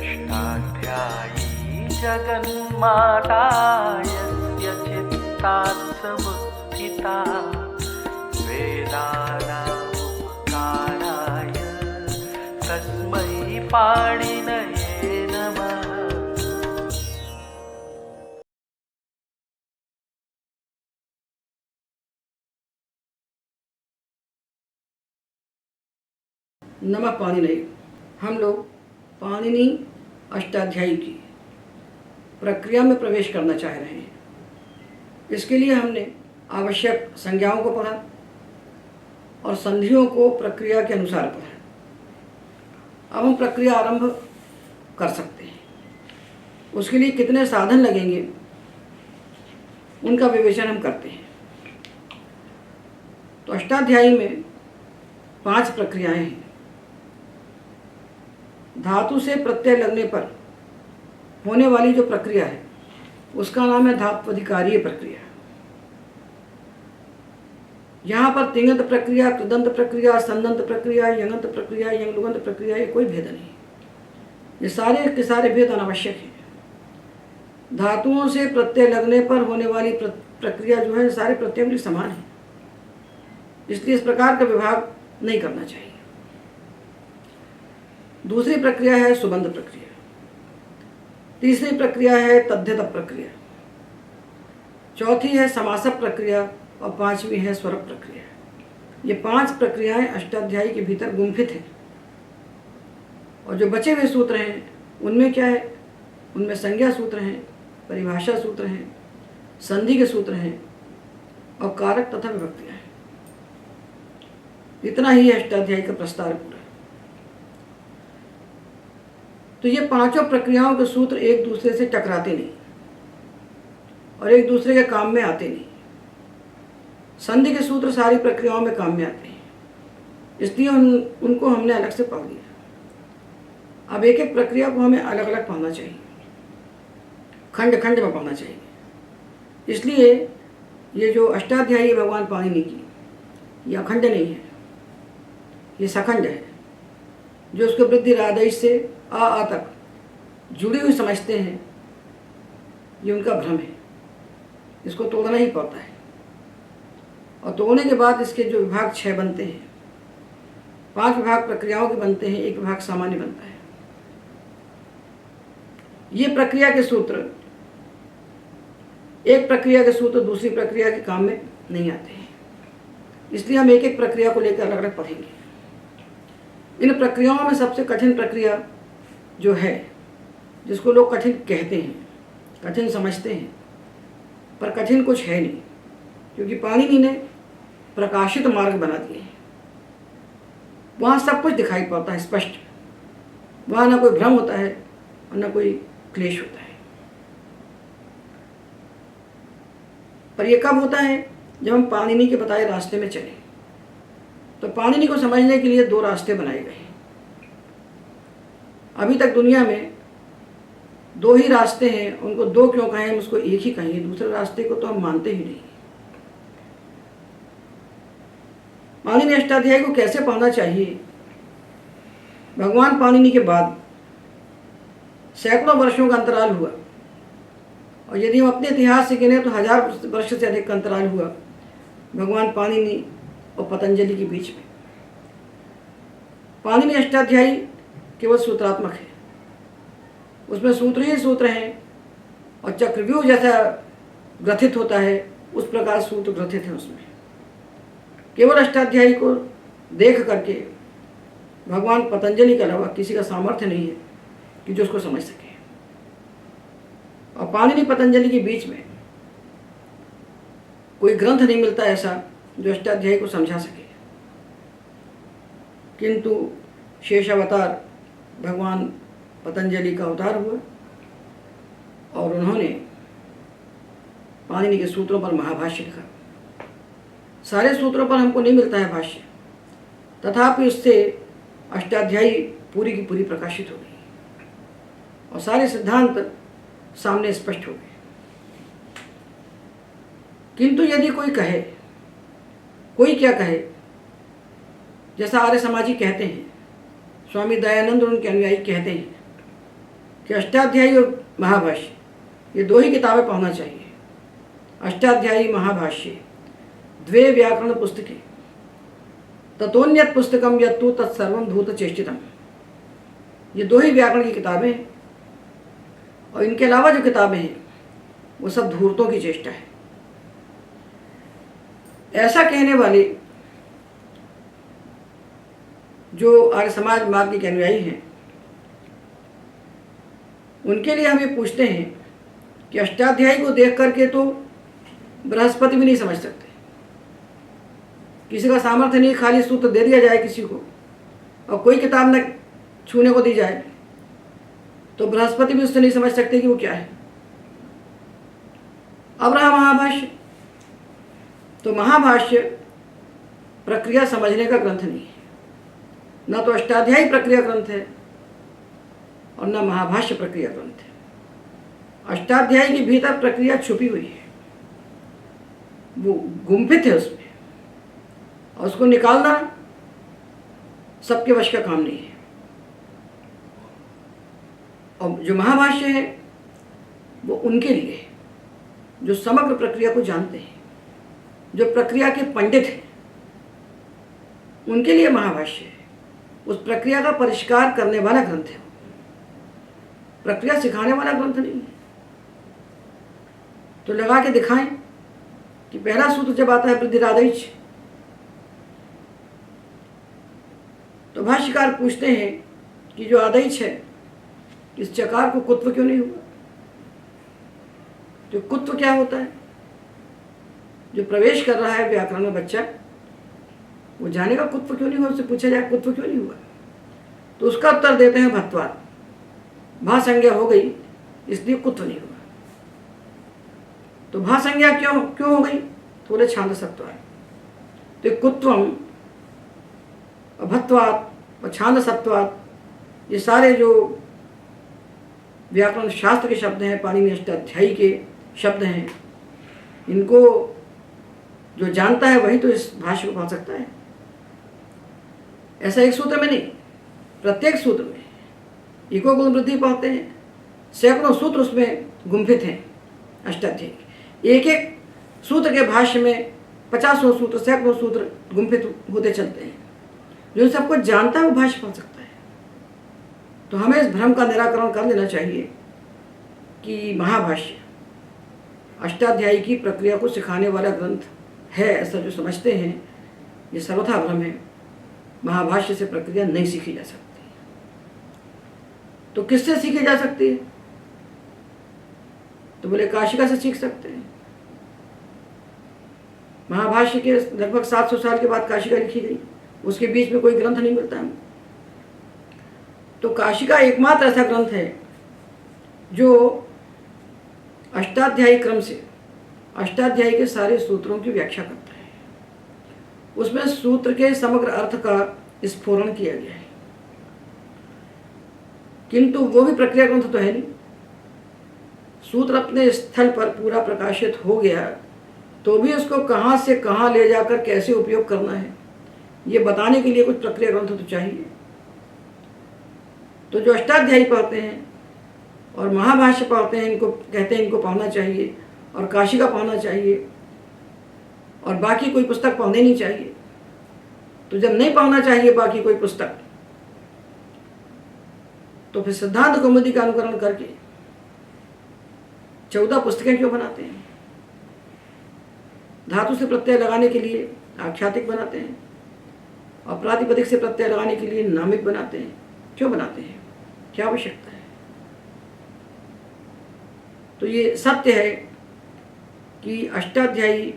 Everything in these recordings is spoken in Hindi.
अष्टाध्यायी जगन्माता यस्य चित्तात् समुत्थिता वेदानामुपकाराय तस्मै पाणिनये नमः। नमः पाणिनये। हम लोग पाणिनि अष्टाध्यायी की प्रक्रिया में प्रवेश करना चाह रहे हैं। इसके लिए हमने आवश्यक संज्ञाओं को पढ़ा और संधियों को प्रक्रिया के अनुसार पढ़ा। अब हम प्रक्रिया आरंभ कर सकते हैं। उसके लिए कितने साधन लगेंगे उनका विवेचन हम करते हैं। तो अष्टाध्यायी में 5 प्रक्रियाएं हैं। धातु से प्रत्यय लगने पर होने वाली जो प्रक्रिया है उसका नाम है धात्वधिकारीय प्रक्रिया। यहाँ पर तिङन्त प्रक्रिया, कृदंत प्रक्रिया, संदंत प्रक्रिया, यङन्त प्रक्रिया, यंगलुगंत प्रक्रिया, ये कोई भेद नहीं। ये सारे के सारे भेद अनावश्यक हैं। धातुओं से प्रत्यय लगने पर होने वाली प्रक्रिया जो है सारे प्रत्ययों के समान है, इसलिए इस प्रकार का विभाग नहीं करना चाहिए। दूसरी प्रक्रिया है सुबंध प्रक्रिया, तीसरी प्रक्रिया है तद्धित प्रक्रिया, चौथी है समासक प्रक्रिया और 5वीं है स्वरक प्रक्रिया। ये 5 प्रक्रियाएं अष्टाध्यायी के भीतर गुम्फित हैं। और जो बचे हुए सूत्र हैं उनमें क्या है, उनमें संज्ञा सूत्र हैं, परिभाषा सूत्र हैं, संधि के सूत्र हैं और कारक तथा विभक्तियां हैं। इतना ही अष्टाध्यायी का प्रस्ताव पूरा। तो ये 5 प्रक्रियाओं के सूत्र एक दूसरे से टकराते नहीं और एक दूसरे के काम में आते नहीं। संधि के सूत्र सारी प्रक्रियाओं में काम में आते हैं, इसलिए उनको हमने अलग से पढ़ लिया। अब एक एक प्रक्रिया को हमें अलग अलग पढ़ना चाहिए, खंड खंड में पढ़ना चाहिए। इसलिए ये जो अष्टाध्यायी भगवान पाणिनि की, ये अखंड नहीं है, ये सखंड है। जो उसके वृद्धि राधेश से आ तक जुड़ी हुई समझते हैं, ये उनका भ्रम है। इसको तोड़ना ही पड़ता है और तोड़ने के बाद इसके जो विभाग 6 बनते हैं, 5 विभाग प्रक्रियाओं के बनते हैं, 1 विभाग सामान्य बनता है। ये प्रक्रिया के सूत्र, एक प्रक्रिया के सूत्र दूसरी प्रक्रिया के काम में नहीं आते हैं, इसलिए हम एक एक प्रक्रिया को लेकर अलग अलग पढ़ेंगे। इन प्रक्रियाओं में सबसे कठिन प्रक्रिया जो है, जिसको लोग कठिन कहते हैं, कठिन समझते हैं, पर कठिन कुछ है नहीं, क्योंकि पाणिनि ने प्रकाशित मार्ग बना दिए हैं। वहाँ सब कुछ दिखाई पड़ता है स्पष्ट। वहाँ ना कोई भ्रम होता है और ना कोई क्लेश होता है। पर यह कब होता है, जब हम पाणिनि के बताए रास्ते में चलें। तो पाणिनि को समझने के लिए 2 रास्ते बनाए गए हैं। अभी तक दुनिया में 2 ही रास्ते हैं। उनको 2 क्यों कहें, हम उसको एक ही कहेंगे। दूसरे रास्ते को तो हम मानते ही नहीं। पाणिनि अष्टाध्यायी को कैसे पढ़ना चाहिए? भगवान पाणिनि के बाद सैकड़ों वर्षों का अंतराल हुआ, और यदि हम अपने इतिहास से गिने तो 1000 वर्ष से अधिक का अंतराल हुआ भगवान पाणिनि और पतंजलि के बीच में। पाणिनि अष्टाध्यायी केवल सूत्रात्मक है, उसमें सूत्र ही सूत्र हैं, और चक्रव्यूह जैसा ग्रथित होता है उस प्रकार सूत्र ग्रथित है उसमें। केवल अष्टाध्यायी को देख करके भगवान पतंजलि के अलावा किसी का सामर्थ्य नहीं है कि जो उसको समझ सके। और पाणिनि पतंजलि के बीच में कोई ग्रंथ नहीं मिलता ऐसा जो अष्टाध्यायी को समझा सके। किंतु शेषावतार भगवान पतंजलि का अवतार हुआ और उन्होंने पाणिनि के सूत्रों पर महाभाष्य लिखा। सारे सूत्रों पर हमको नहीं मिलता है भाष्य, तथापि इससे अष्टाध्यायी पूरी की पूरी प्रकाशित हो गई और सारे सिद्धांत सामने स्पष्ट हो गए। किंतु यदि कोई कहे, कोई क्या कहे, जैसा आर्य समाजी कहते हैं, स्वामी दयानंद और उनके अनुयायी कहते हैं कि अष्टाध्यायी और महाभाष्य ये दो ही किताबें पढ़ना चाहिए। अष्टाध्यायी महाभाष्य द्वे व्याकरण पुस्तके ततोन्यत पुस्तकम यत्तु तत्सर्वम धूत चेष्टितम। ये दो ही व्याकरण की किताबें हैं और इनके अलावा जो किताबें हैं वो सब धूर्तों की चेष्टा है। ऐसा कहने वाले जो आर्य समाज मार्ग के अनुयायी हैं उनके लिए हम ये पूछते हैं कि अष्टाध्यायी को देख करके तो बृहस्पति भी नहीं समझ सकते। किसी का सामर्थ्य नहीं, खाली सूत्र दे दिया जाए किसी को और कोई किताब न छूने को दी जाए तो बृहस्पति भी उससे नहीं समझ सकते कि वो क्या है। अब रहा महाभाष्य, तो महाभाष्य प्रक्रिया समझने का ग्रंथ नहीं है। न तो अष्टाध्यायी प्रक्रिया ग्रंथ है और न महाभाष्य प्रक्रिया ग्रंथ है। अष्टाध्यायी के भीतर प्रक्रिया छुपी हुई है, वो गुम्फित है उसमें, और उसको निकालना सबके वश का काम नहीं है। और जो महाभाष्य है वो उनके लिए है जो समग्र प्रक्रिया को जानते हैं, जो प्रक्रिया के पंडित हैं, उनके लिए महाभाष्य है। उस प्रक्रिया का परिष्कार करने वाला ग्रंथ है, प्रक्रिया सिखाने वाला ग्रंथ नहीं है। तो लगा के दिखाएं कि पहला सूत्र जब आता है वृद्धिरादैच, तो भाष्यकार पूछते हैं कि जो आदैच है इस चकार को कुत्व क्यों नहीं हुआ। जो कुत्व क्या होता है, जो प्रवेश कर रहा है व्याकरण में बच्चा, वो जानेगा कुत्व क्यों नहीं हुआ। उससे पूछा जाए कुत्व क्यों नहीं हुआ, तो उसका उत्तर देते हैं भत्वाद, भा संज्ञा हो गई इसलिए कुत्व नहीं हुआ। तो भा संज्ञा क्यों हो गई, थोड़े छांद सत्वाद। तो कुत्वम अभत्वाद और छांद सत्वाद, ये सारे जो व्याकरण शास्त्र के शब्द हैं, पाणिनि अष्टाध्यायी के शब्द हैं, इनको जो जानता है वही तो इस भाष्य को पढ़ सकता है। ऐसा एक सूत्र में नहीं, प्रत्येक सूत्र में इको गुण वृद्धि पढ़ते हैं, सैकड़ों सूत्र उसमें गुम्फित हैं अष्टाध्यायी के। एक एक सूत्र के भाष्य में 50 सूत्र, सैकड़ों सूत्र गुम्फित होते चलते हैं। जो इन सबको जानता है वो भाष्य पढ़ सकता है। तो हमें इस भ्रम का निराकरण कर लेना चाहिए कि महाभाष्य अष्टाध्यायी की प्रक्रिया को सिखाने वाला ग्रंथ है, ऐसा जो समझते हैं ये सर्वथा भ्रम है। महाभाष्य से प्रक्रिया नहीं सीखी जा सकती। तो किससे सीखी जा सकती है, तो बोले काशिका से सीख सकते हैं। महाभाष्य के लगभग 700 साल के बाद काशिका लिखी गई, उसके बीच में कोई ग्रंथ नहीं मिलता हमें। तो काशिका एकमात्र ऐसा ग्रंथ है जो अष्टाध्यायी क्रम से अष्टाध्यायी के सारे सूत्रों की व्याख्या करता है। उसमें सूत्र के समग्र अर्थ का स्फुरण किया गया है, किंतु वो भी प्रक्रिया ग्रंथ तो है नहीं। सूत्र अपने स्थल पर पूरा प्रकाशित हो गया तो भी उसको कहाँ से कहाँ ले जाकर कैसे उपयोग करना है ये बताने के लिए कुछ प्रक्रिया ग्रंथ तो चाहिए। तो जो अष्टाध्यायी पढ़ते हैं और महाभाष्य पढ़ते हैं, इनको कहते हैं इनको पढ़ना चाहिए और काशिका पढ़ना चाहिए और बाकी कोई पुस्तक पढ़नी नहीं चाहिए। तो जब नहीं पढ़ना चाहिए बाकी कोई पुस्तक, तो फिर सिद्धांत कौमुदी का अनुकरण करके 14 पुस्तकें क्यों बनाते हैं। धातु से प्रत्यय लगाने के लिए आख्यातिक बनाते हैं और प्रातिपदिक से प्रत्यय लगाने के लिए नामिक बनाते हैं। क्यों बनाते हैं, क्या आवश्यकता है। तो ये सत्य है कि अष्टाध्यायी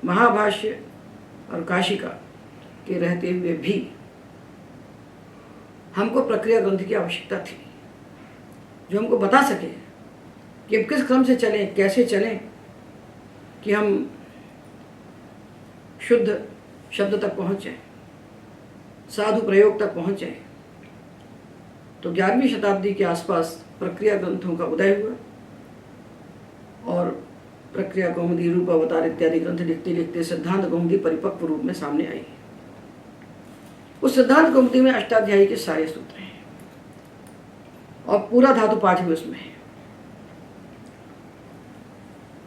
महाभाष्य और काशिका के रहते हुए भी हमको प्रक्रिया ग्रंथ की आवश्यकता थी, जो हमको बता सके कि किस क्रम से चलें, कैसे चलें कि हम शुद्ध शब्द तक पहुँच जाएं, साधु प्रयोग तक पहुँच जाएं। तो 11वीं शताब्दी के आसपास प्रक्रिया ग्रंथों का उदय हुआ और प्रक्रिया कौमुदी, रूप अवतार इत्यादि ग्रंथ लिखते लिखते सिद्धांत कौमुदी परिपक्व रूप में सामने आई। उस सिद्धांत कौमुदी में अष्टाध्यायी के सारे सूत्र हैं और पूरा धातु पाठ भी उसमें है।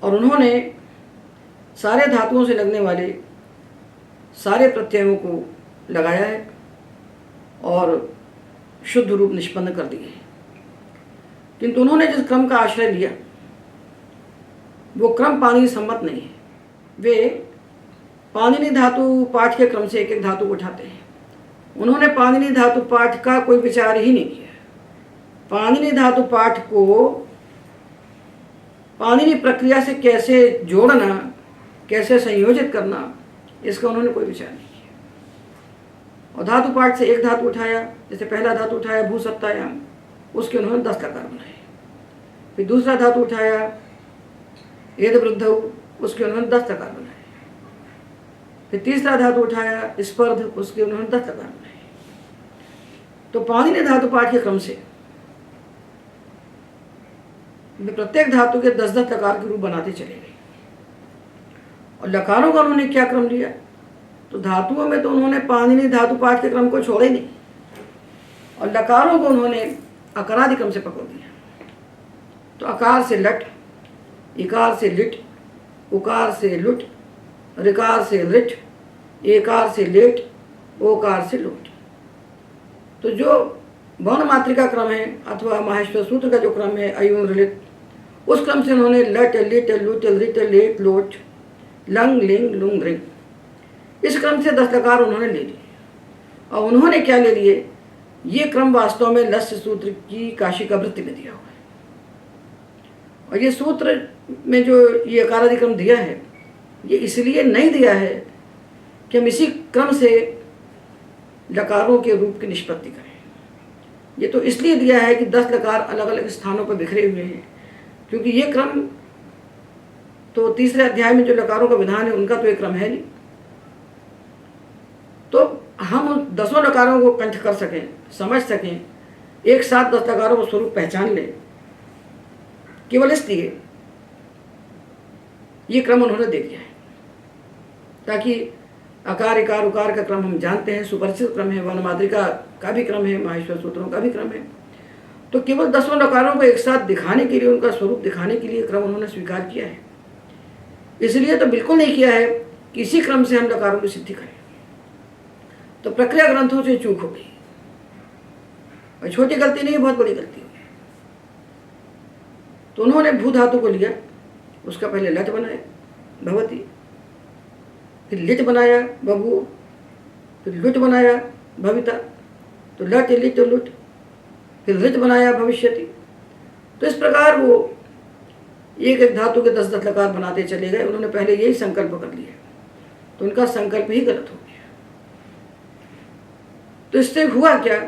और उन्होंने सारे धातुओं से लगने वाले सारे प्रत्ययों को लगाया है और शुद्ध रूप निष्पन्न कर दिए हैं। किंतु उन्होंने जिस क्रम का आश्रय लिया वो क्रम पाणिनि सम्मत नहीं है। वे पाणिनि धातु पाठ के क्रम से एक एक धातु को उठाते हैं। उन्होंने पाणिनि धातु पाठ का कोई विचार ही नहीं किया। पाणिनि धातु पाठ को पाणिनि प्रक्रिया से कैसे जोड़ना, कैसे संयोजित करना, इसका उन्होंने कोई विचार नहीं किया। और धातु पाठ से एक धातु उठाया, जैसे पहला धातु उठाया भू सत्तायाम, उसके उन्होंने 10 लकार बनाए। फिर दूसरा धातु उठाया एद वृद्धौ, उसके उन्होंने 10 लकार बनाए। फिर तीसरा धातु उठाया स्पर्ध, उसके उन्होंने 10 लकार बनाए। तो पाणिनि धातु पाठ के क्रम से प्रत्येक धातु के 10-10 लकार के रूप बनाते चले गए। और लकारों का उन्होंने क्या क्रम लिया, तो धातुओं में तो उन्होंने पाणिनि धातु पाठ के क्रम को छोड़े नहीं, और लकारों को उन्होंने अकारादि क्रम से पकड़ दिया। तो अकार से लट, इकार से लिट, उकार से लुट, ऋकार से लिट, एकार से लेट, ओकार से लोट। तो जो वर्ण मात्रिका क्रम है अथवा माहेश्वर सूत्र का जो क्रम है अयून ललित, उस क्रम से उन्होंने लट लिट लुट लिट लेट लोट लंग लिंग लुंग रिंग, इस क्रम से 10 लकार उन्होंने ले लिए। और उन्होंने क्या ले लिए, ये क्रम वास्तव में लस्य सूत्र की काशिका वृत्ति में दिया हुआ है। और ये सूत्र में जो ये अकारादि क्रम दिया है, ये इसलिए नहीं दिया है कि हम इसी क्रम से लकारों के रूप की निष्पत्ति करें। ये तो इसलिए दिया है कि 10 लकार अलग अलग स्थानों पर बिखरे हुए हैं, क्योंकि ये क्रम तो तीसरे अध्याय में जो लकारों का विधान है उनका तो एक क्रम है नहीं। तो हम उन 10 लकारों को कंठ कर सकें, समझ सकें, एक साथ 10 लकारों को स्वरूप पहचान लें, केवल इसलिए ये क्रम उन्होंने दे दिया है, ताकि अकार इकार उकार का क्रम हम जानते हैं, सुपरिचित क्रम है, वर्ण मात्रिका का भी क्रम है, माहेश्वर सूत्रों का भी क्रम है। तो केवल 10 लकारों को एक साथ दिखाने के लिए, उनका स्वरूप दिखाने के लिए क्रम उन्होंने स्वीकार किया है। इसलिए तो बिल्कुल नहीं किया है कि इसी क्रम से हम लकारों की सिद्धि करें। तो प्रक्रिया ग्रंथों से चूक हो गई, और छोटी गलती नहीं, बहुत बड़ी गलती हो गई। तो उन्होंने भू धातु को लिया, उसका पहले लट बनाया भवती, फिर लिट बनाया बभू, फिर लुट बनाया भविता, तो लट लिट लुट, फिर लिट बनाया भविष्यति। तो इस प्रकार वो एक एक धातु के 10-10 लकार बनाते चले गए। उन्होंने पहले यही संकल्प कर लिया, तो उनका संकल्प ही गलत हो गया। तो इससे हुआ क्या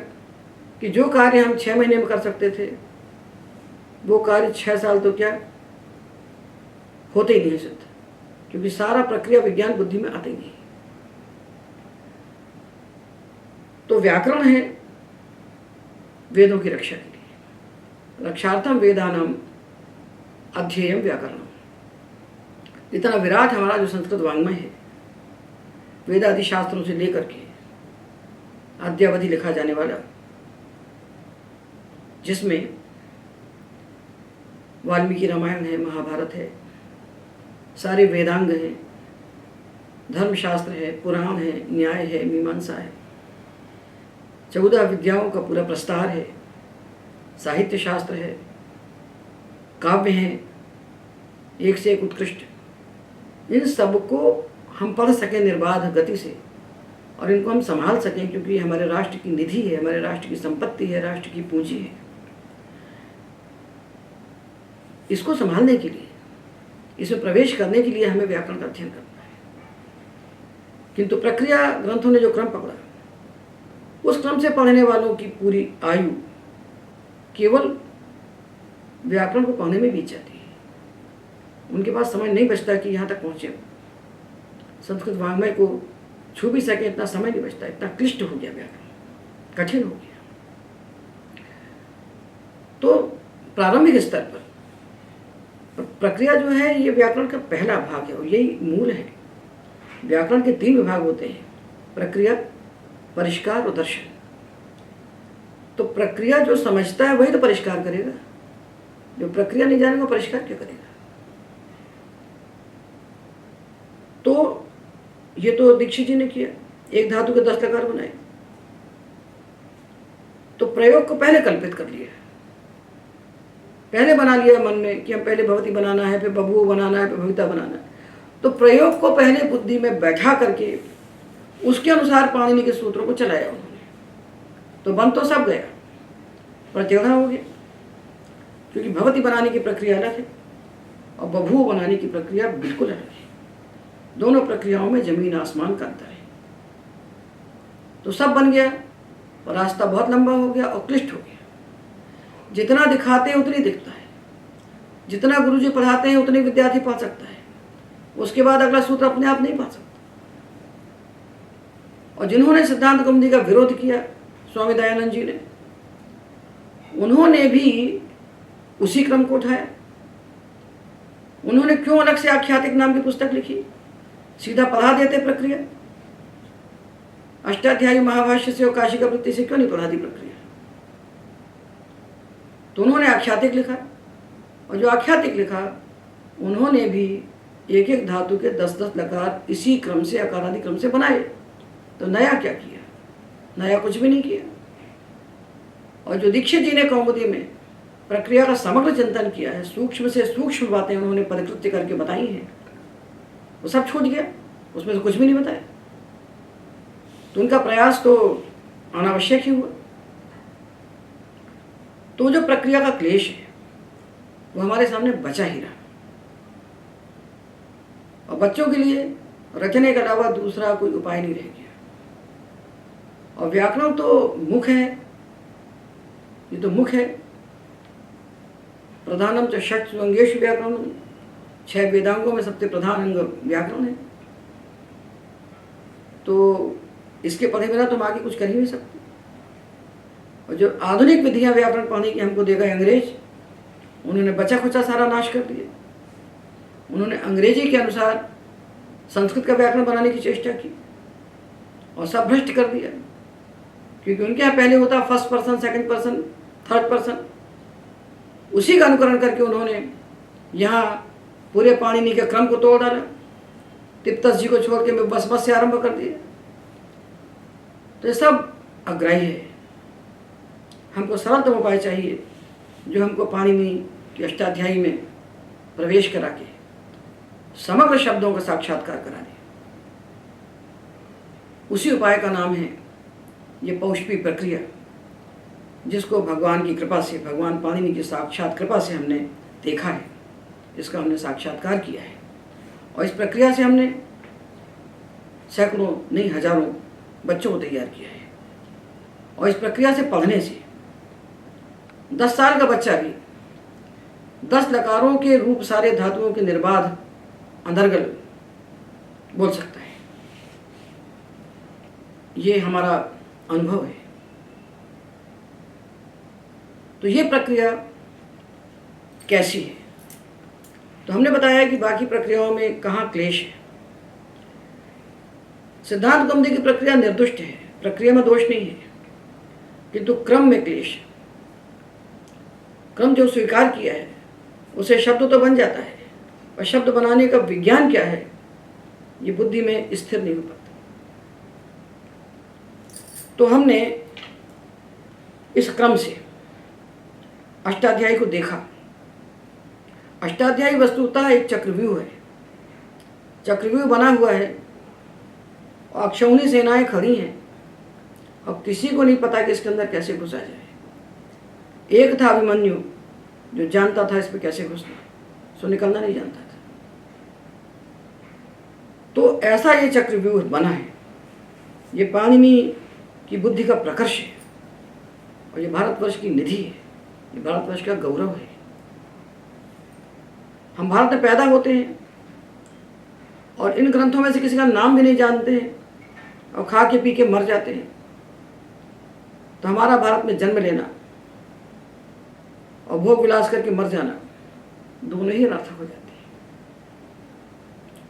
कि जो कार्य हम 6 महीने में कर सकते थे, वो कार्य 6 साल तो क्या होते ही नहीं सिद्ध, क्योंकि सारा प्रक्रिया विज्ञान बुद्धि में आते ही नहीं। तो व्याकरण है वेदों की रक्षा के लिए, रक्षार्थम वेदानाम अध्येयम व्याकरणम। इतना विराट हमारा जो संस्कृत वाङ्मय है, वेदादि शास्त्रों से लेकर के अद्यावधि लिखा जाने वाला, जिसमें वाल्मीकि रामायण है, महाभारत है, सारे वेदांग हैं, धर्मशास्त्र है, पुराण है, न्याय है, मीमांसा है, 14 विद्याओं का पूरा प्रस्तार है, साहित्य शास्त्र है, काव्य हैं, एक से एक उत्कृष्ट। इन सबको हम पढ़ सकें निर्बाध गति से, और इनको हम संभाल सकें, क्योंकि हमारे राष्ट्र की निधि है, हमारे राष्ट्र की संपत्ति है, राष्ट्र की पूंजी है। इसको संभालने के लिए, इसमें प्रवेश करने के लिए हमें व्याकरण का अध्ययन करना है। किंतु प्रक्रिया ग्रंथों ने जो क्रम पकड़ा, उस क्रम से पढ़ने वालों की पूरी आयु केवल व्याकरण को पढ़ने में बीत जाती है। उनके पास समय नहीं बचता कि यहाँ तक पहुँचे, संस्कृत वाङ्मय को छू भी सके, इतना समय नहीं बचता, इतना क्लिष्ट हो गया व्याकरण, कठिन हो गया। तो प्रारंभिक स्तर पर प्रक्रिया जो है, ये व्याकरण का पहला भाग है और यही मूल है। व्याकरण के 3 विभाग होते हैं, प्रक्रिया, परिष्कार और दर्शन। तो प्रक्रिया जो समझता है वही तो परिष्कार करेगा, जो प्रक्रिया नहीं जानेगा परिष्कार क्या करेगा। तो ये तो दीक्षित जी ने किया, एक धातु के 10 लकार बनाए। तो प्रयोग को पहले कल्पित कर लिया, पहले बना लिया मन में कि हम पहले भवती बनाना है, फिर बभू बनाना है, फिर भविता बनाना है। तो प्रयोग को पहले बुद्धि में बैठा करके उसके अनुसार पाणिनि के सूत्रों को चलाया उन्होंने। तो बन तो सब गया, पर जगह हो गया, क्योंकि भवती बनाने की प्रक्रिया अलग है और बभू बनाने की प्रक्रिया बिल्कुल अलग है। दोनों प्रक्रियाओं में जमीन आसमान का अंतर है। तो सब बन गया और रास्ता बहुत लंबा हो गया और क्लिष्ट हो गया। जितना दिखाते हैं उतनी दिखता है, जितना गुरुजी पढ़ाते हैं उतने विद्यार्थी पा सकता है, उसके बाद अगला सूत्र अपने आप नहीं पा सकता। और जिन्होंने सिद्धांत कौमुदी का विरोध किया, स्वामी दयानंद जी ने, उन्होंने भी उसी क्रम को उठाया। उन्होंने क्यों अलग से आख्यातिक नाम की पुस्तक लिखी, सीधा पढ़ा देते प्रक्रिया। अष्टाध्यायी महाभाष्य से और काशिका वृत्ति से क्यों नहीं पढ़ा दी प्रक्रिया। तो उन्होंने आख्यातिक लिखा, और जो आख्यातिक लिखा उन्होंने भी एक एक धातु के 10-10 लकार इसी क्रम से, अकारादि क्रम से बनाए। तो नया क्या किया, नया कुछ भी नहीं किया। और जो दीक्षित जी ने कौमुदी में प्रक्रिया का समग्र चिंतन किया है, सूक्ष्म से सूक्ष्म बातें उन्होंने परिकृत्य करके बताई हैं, वो सब छूट गया, उसमें से कुछ भी नहीं बताया। तो उनका प्रयास तो अनावश्यक ही हुआ। तो जो प्रक्रिया का क्लेश है वो हमारे सामने बचा ही रहा, और बच्चों के लिए रचने के अलावा दूसरा कोई उपाय नहीं रह गया। और व्याकरण तो मुख है, ये तो मुख है। प्रधानम च षट्सु अंगेषु व्याकरण, 6 वेदांगों में सबसे प्रधान अंग व्याकरण है। तो इसके पढ़े बिना तो हम आगे कुछ कर ही नहीं सकते। और जो आधुनिक विधियां व्याकरण पढ़ने की हमको दे गए अंग्रेज, उन्होंने बचा खुचा सारा नाश कर दिया। उन्होंने अंग्रेजी के अनुसार संस्कृत का व्याकरण बनाने की चेष्टा की और सब भ्रष्ट कर दिया। क्योंकि उनके यहाँ पहले होता first person, second person, third person, उसी का अनुकरण करके उन्होंने यहाँ पूरे पाणिनि के क्रम को तोड़ डाला। तिप्तस जी को छोड़ के मैं बस से आरंभ कर दिया। तो ये सब अग्राह्य है। हमको सरलतम उपाय चाहिए जो हमको पाणिनि की अष्टाध्यायी में प्रवेश करा के समग्र शब्दों का साक्षात्कार करा दे। उसी उपाय का नाम है ये पौष्पी प्रक्रिया, जिसको भगवान की कृपा से, भगवान पाणिनि की साक्षात कृपा से हमने देखा है, इसका हमने साक्षात्कार किया है। और इस प्रक्रिया से हमने सैकड़ों नहीं हजारों बच्चों को तैयार किया है। और इस प्रक्रिया से पढ़ने से 10 साल का बच्चा भी 10 लकारों के रूप सारे धातुओं के निर्बाध अंतर्गल बोल सकता है। ये हमारा अनुभव है। तो ये प्रक्रिया कैसी है? तो हमने बताया कि बाकी प्रक्रियाओं में कहाँ क्लेश है। सिद्धांत कौमुदी की प्रक्रिया निर्दुष्ट है, प्रक्रिया में दोष नहीं है, किंतु क्रम में क्लेश है। क्रम जो स्वीकार किया है उसे शब्द तो बन जाता है, और शब्द बनाने का विज्ञान क्या है ये बुद्धि में स्थिर नहीं हो पाता। तो हमने इस क्रम से अष्टाध्यायी को देखा। अष्टाध्यायी वस्तुतः एक चक्रव्यूह है, चक्रव्यूह बना हुआ है और अक्षौहिणी सेनाएं खड़ी हैं। अब किसी को नहीं पता कि इसके अंदर कैसे घुसा जाए। एक था अभिमन्यु जो जानता था इस पर कैसे घुसना, सो निकलना नहीं जानता था। तो ऐसा ये चक्रव्यूह बना है। ये पाणिनि की बुद्धि का प्रकर्ष है और ये भारतवर्ष की निधि है, ये भारतवर्ष का गौरव है। हम भारत में पैदा होते हैं और इन ग्रंथों में से किसी का नाम भी नहीं जानते हैं और खा के पी के मर जाते हैं। तो हमारा भारत में जन्म लेना और भोग विलास करके मर जाना दोनों ही अनर्थक हो जाते हैं।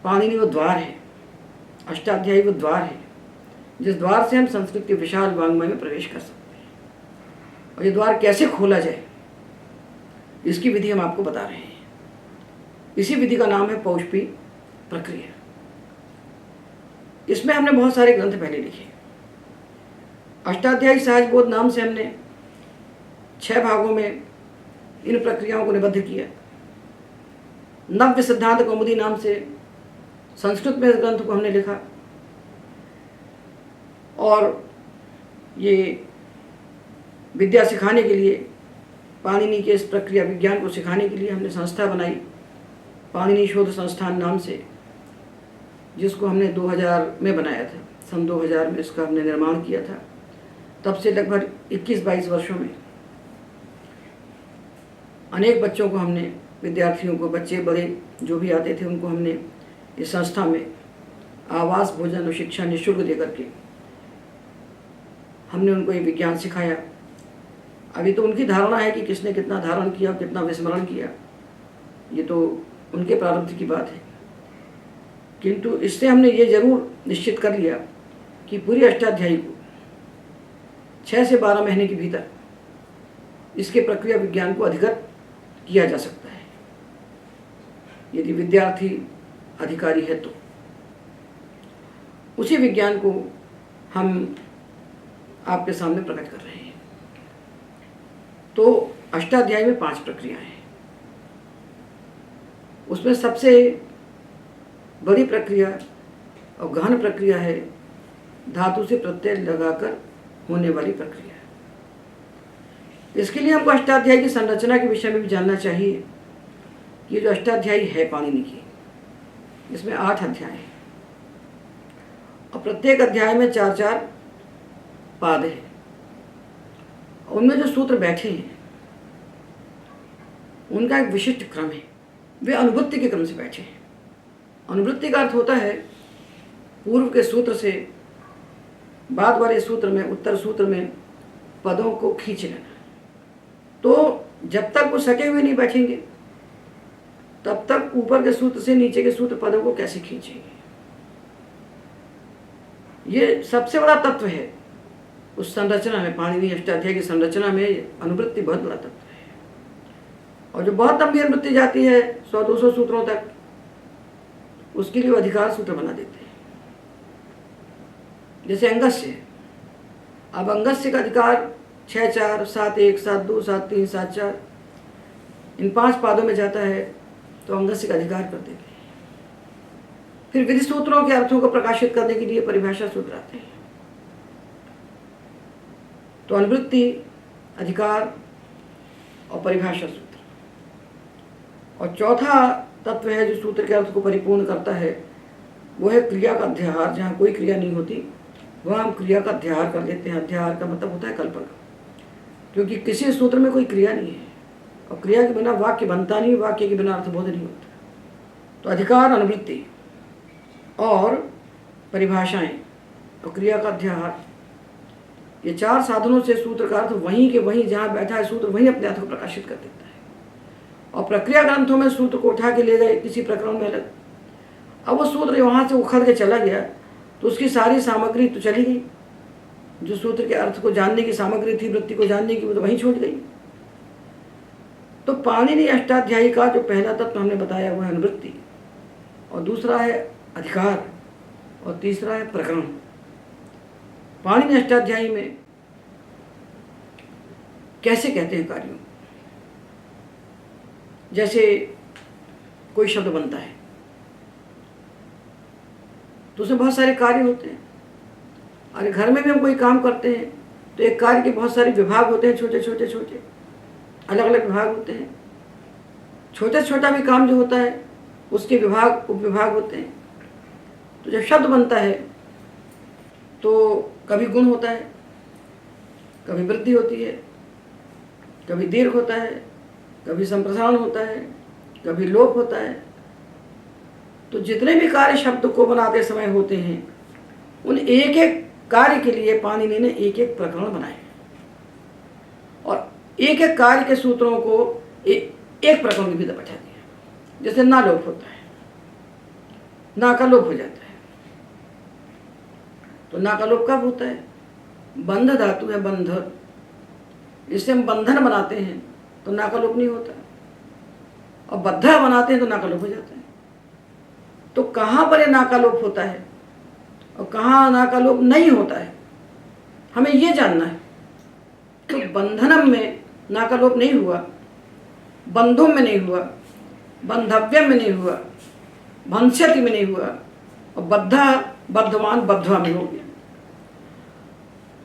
पाणिनि वो द्वार है, अष्टाध्यायी वो द्वार है जिस द्वार से हम संस्कृत के विशाल वाङ्मय में प्रवेश कर सकते हैं। और ये द्वार कैसे खोला जाए इसकी विधि हम आपको बता रहे हैं। इसी विधि का नाम है पौष्पी प्रक्रिया। इसमें हमने बहुत सारे ग्रंथ पहले लिखे। अष्टाध्यायी सहजबोध नाम से हमने 6 भागों में इन प्रक्रियाओं को निबद्ध किया। नव्य सिद्धांत कौमुदी नाम से संस्कृत में इस ग्रंथ को हमने लिखा, और ये विद्या सिखाने के लिए, पाणिनि के इस प्रक्रिया विज्ञान को सिखाने के लिए हमने संस्था बनाई, पाणिनि शोध संस्थान नाम से, जिसको हमने 2000 में बनाया था। सन 2000 में इसका हमने निर्माण किया था। तब से लगभग 21-22 वर्षों में अनेक बच्चों को हमने, विद्यार्थियों को, बच्चे बड़े जो भी आते थे उनको हमने इस संस्था में आवास, भोजन और शिक्षा निःशुल्क दे करके हमने उनको ये विज्ञान सिखाया। अभी तो उनकी धारणा है कि किसने कितना धारण किया, कितना विस्मरण किया, ये तो उनके प्रारब्ध की बात है। किंतु इससे हमने ये जरूर निश्चित कर लिया कि पूरी अष्टाध्यायी को 6 से 12 महीने के भीतर इसके प्रक्रिया विज्ञान को अधिगत किया जा सकता है, यदि विद्यार्थी अधिकारी है तो। उसी विज्ञान को हम आपके सामने प्रकट कर रहे हैं। तो अष्टाध्यायी में 5 प्रक्रियाएं हैं। उसमें सबसे बड़ी प्रक्रिया और गहन प्रक्रिया है धातु से प्रत्यय लगाकर होने वाली प्रक्रिया। इसके लिए हमको अष्टाध्यायी की संरचना के विषय में भी जानना चाहिए। ये जो अष्टाध्यायी है पाणिनि की, इसमें 8 अध्याय हैं और प्रत्येक अध्याय में 4-4 पाद हैं। उनमें जो सूत्र बैठे हैं उनका एक विशिष्ट क्रम है। वे अनुवृत्ति के क्रम से बैठे हैं। अनुवृत्ति का अर्थ होता है पूर्व के सूत्र से बाद वाले सूत्र में, उत्तर सूत्र में पदों को खींच लेना। तो जब तक वो सटे हुए नहीं बैठेंगे तब तक ऊपर के सूत्र से नीचे के सूत्र पदों को कैसे खींचेंगे। ये सबसे बड़ा तत्व है उस संरचना में। पाणिनि अष्टाध्यायी की संरचना में अनुवृत्ति बहुत बड़ा तत्व है। और जो बहुत लंबी अनुवृत्ति जाती है 100-200 सूत्रों तक, उसके लिए वो अधिकार सूत्र बना देते हैं। जैसे अंगस्य। अब अंगस्य का अधिकार 6-4, 7-1, 7-2, 7-3, 7-4 इन 5 पादों में जाता है, तो अंगस्य का अधिकार कर देते हैं। फिर विधि सूत्रों के अर्थों को प्रकाशित करने के लिए परिभाषा सूत्र आते हैं। तो अनुवृत्ति, अधिकार और परिभाषा सूत्र। और चौथा तत्व है जो सूत्र के अर्थ को परिपूर्ण करता है, वो है क्रिया का अध्याहार। जहाँ कोई क्रिया नहीं होती वहाँ हम क्रिया का अध्याहार कर लेते हैं। अध्याहार का मतलब होता है कल्पना, क्योंकि किसी सूत्र में कोई क्रिया नहीं है और क्रिया के बिना वाक्य बनता नहीं, वाक्य के बिना अर्थबोध नहीं होता। तो अधिकार, अनुवृत्ति और परिभाषाएं और क्रिया का अध्याहार, ये 4 साधनों से सूत्र का अर्थ वहीं के वहीं जहाँ बैठा है सूत्र वहीं अपने अर्थ को प्रकाशित कर देता है। और प्रक्रिया ग्रंथों में सूत्र को उठा के ले गए किसी प्रकरण में अलग, अब वो सूत्र वहाँ से उखड़ के चला गया तो उसकी सारी सामग्री तो चली गई। जो सूत्र के अर्थ को जानने की सामग्री थी, वृत्ति को जानने की, वो तो वहीं छूट गई। तो पाणिनि अष्टाध्यायी का जो पहला तत्व हमने बताया वो है अनुवृत्ति, और दूसरा है अधिकार, और तीसरा है प्रकरण। पाणिनि अष्टाध्यायी में कैसे कहते हैं कार्यों, जैसे कोई शब्द बनता है तो उसमें बहुत सारे कार्य होते हैं। अरे घर में भी हम कोई काम करते हैं तो एक कार्य के बहुत सारे विभाग होते हैं, छोटे छोटे छोटे अलग अलग विभाग होते हैं। छोटा छोटा भी काम जो होता है उसके विभाग, उपविभाग होते हैं। तो जब शब्द बनता है तो कभी गुण होता है, कभी वृद्धि होती है, कभी दीर्घ होता है, कभी संप्रसारण होता है, कभी लोप होता है। तो जितने भी कार्य शब्द को बनाते समय होते हैं उन एक एक कार्य के लिए पाणिनि ने एक एक प्रकरण बनाए और एक एक कार्य के सूत्रों को एक प्रकरण के भीतर बैठा दिया। जैसे ना लोप होता है, ना का लोप हो जाता है। तो ना का लोप कब होता है? बंध धातु है, बंध, इससे हम बंधन बनाते हैं तो नाकालोप नहीं होता, और बद्धा बनाते हैं तो नाकालोप हो जाता है। तो कहाँ पर ये नाकालोप होता है और कहाँ नाकालोप नहीं होता है, हमें ये जानना है। तो बंधनम में नाकालोप नहीं हुआ, बंधुम में नहीं हुआ, बंधव्य में नहीं हुआ, भंस्यति में नहीं हुआ, और बद्धा बद्धवान बद्धवा में हो गया।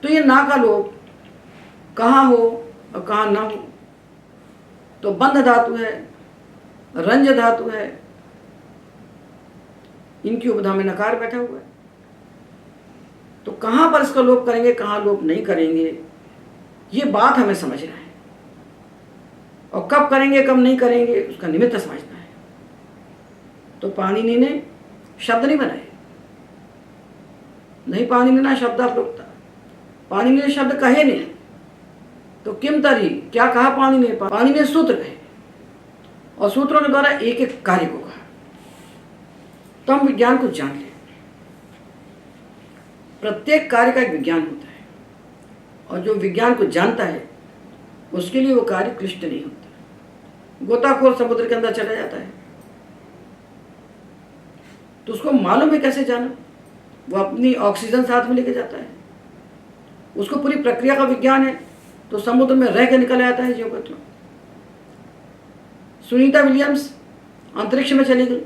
तो ये नाकालोप कहाँ हो और कहाँ ना हो? तो बंध धातु है, रंज धातु है, इनकी उपधा में नकार बैठा हुआ है। तो कहाँ पर इसका लोप करेंगे, कहाँ लोप नहीं करेंगे, ये बात हमें समझना है। और कब करेंगे कब नहीं करेंगे उसका निमित्त समझना है। तो पाणिनि ने शब्द नहीं बनाए, नहीं पाणिनि ना शब्द प्रोक्ता, पाणिनि ने शब्द कहे नहीं। तो किम तरी, क्या कहा पाणिनि ने? पाणिनि ने सूत्र कहे, और सूत्रों के द्वारा एक एक कार्य को कहा। तो हम विज्ञान को जान लें। प्रत्येक कार्य का एक विज्ञान होता है, और जो विज्ञान को जानता है उसके लिए वो कार्य क्लिष्ट नहीं होता। गोताखोर समुद्र के अंदर चला जाता है तो उसको मालूम है कैसे जाना, वो अपनी ऑक्सीजन साथ में लेके जाता है, उसको पूरी प्रक्रिया का विज्ञान है, तो समुद्र में रह के निकल आता है जीवगत में। सुनीता विलियम्स अंतरिक्ष में चली गई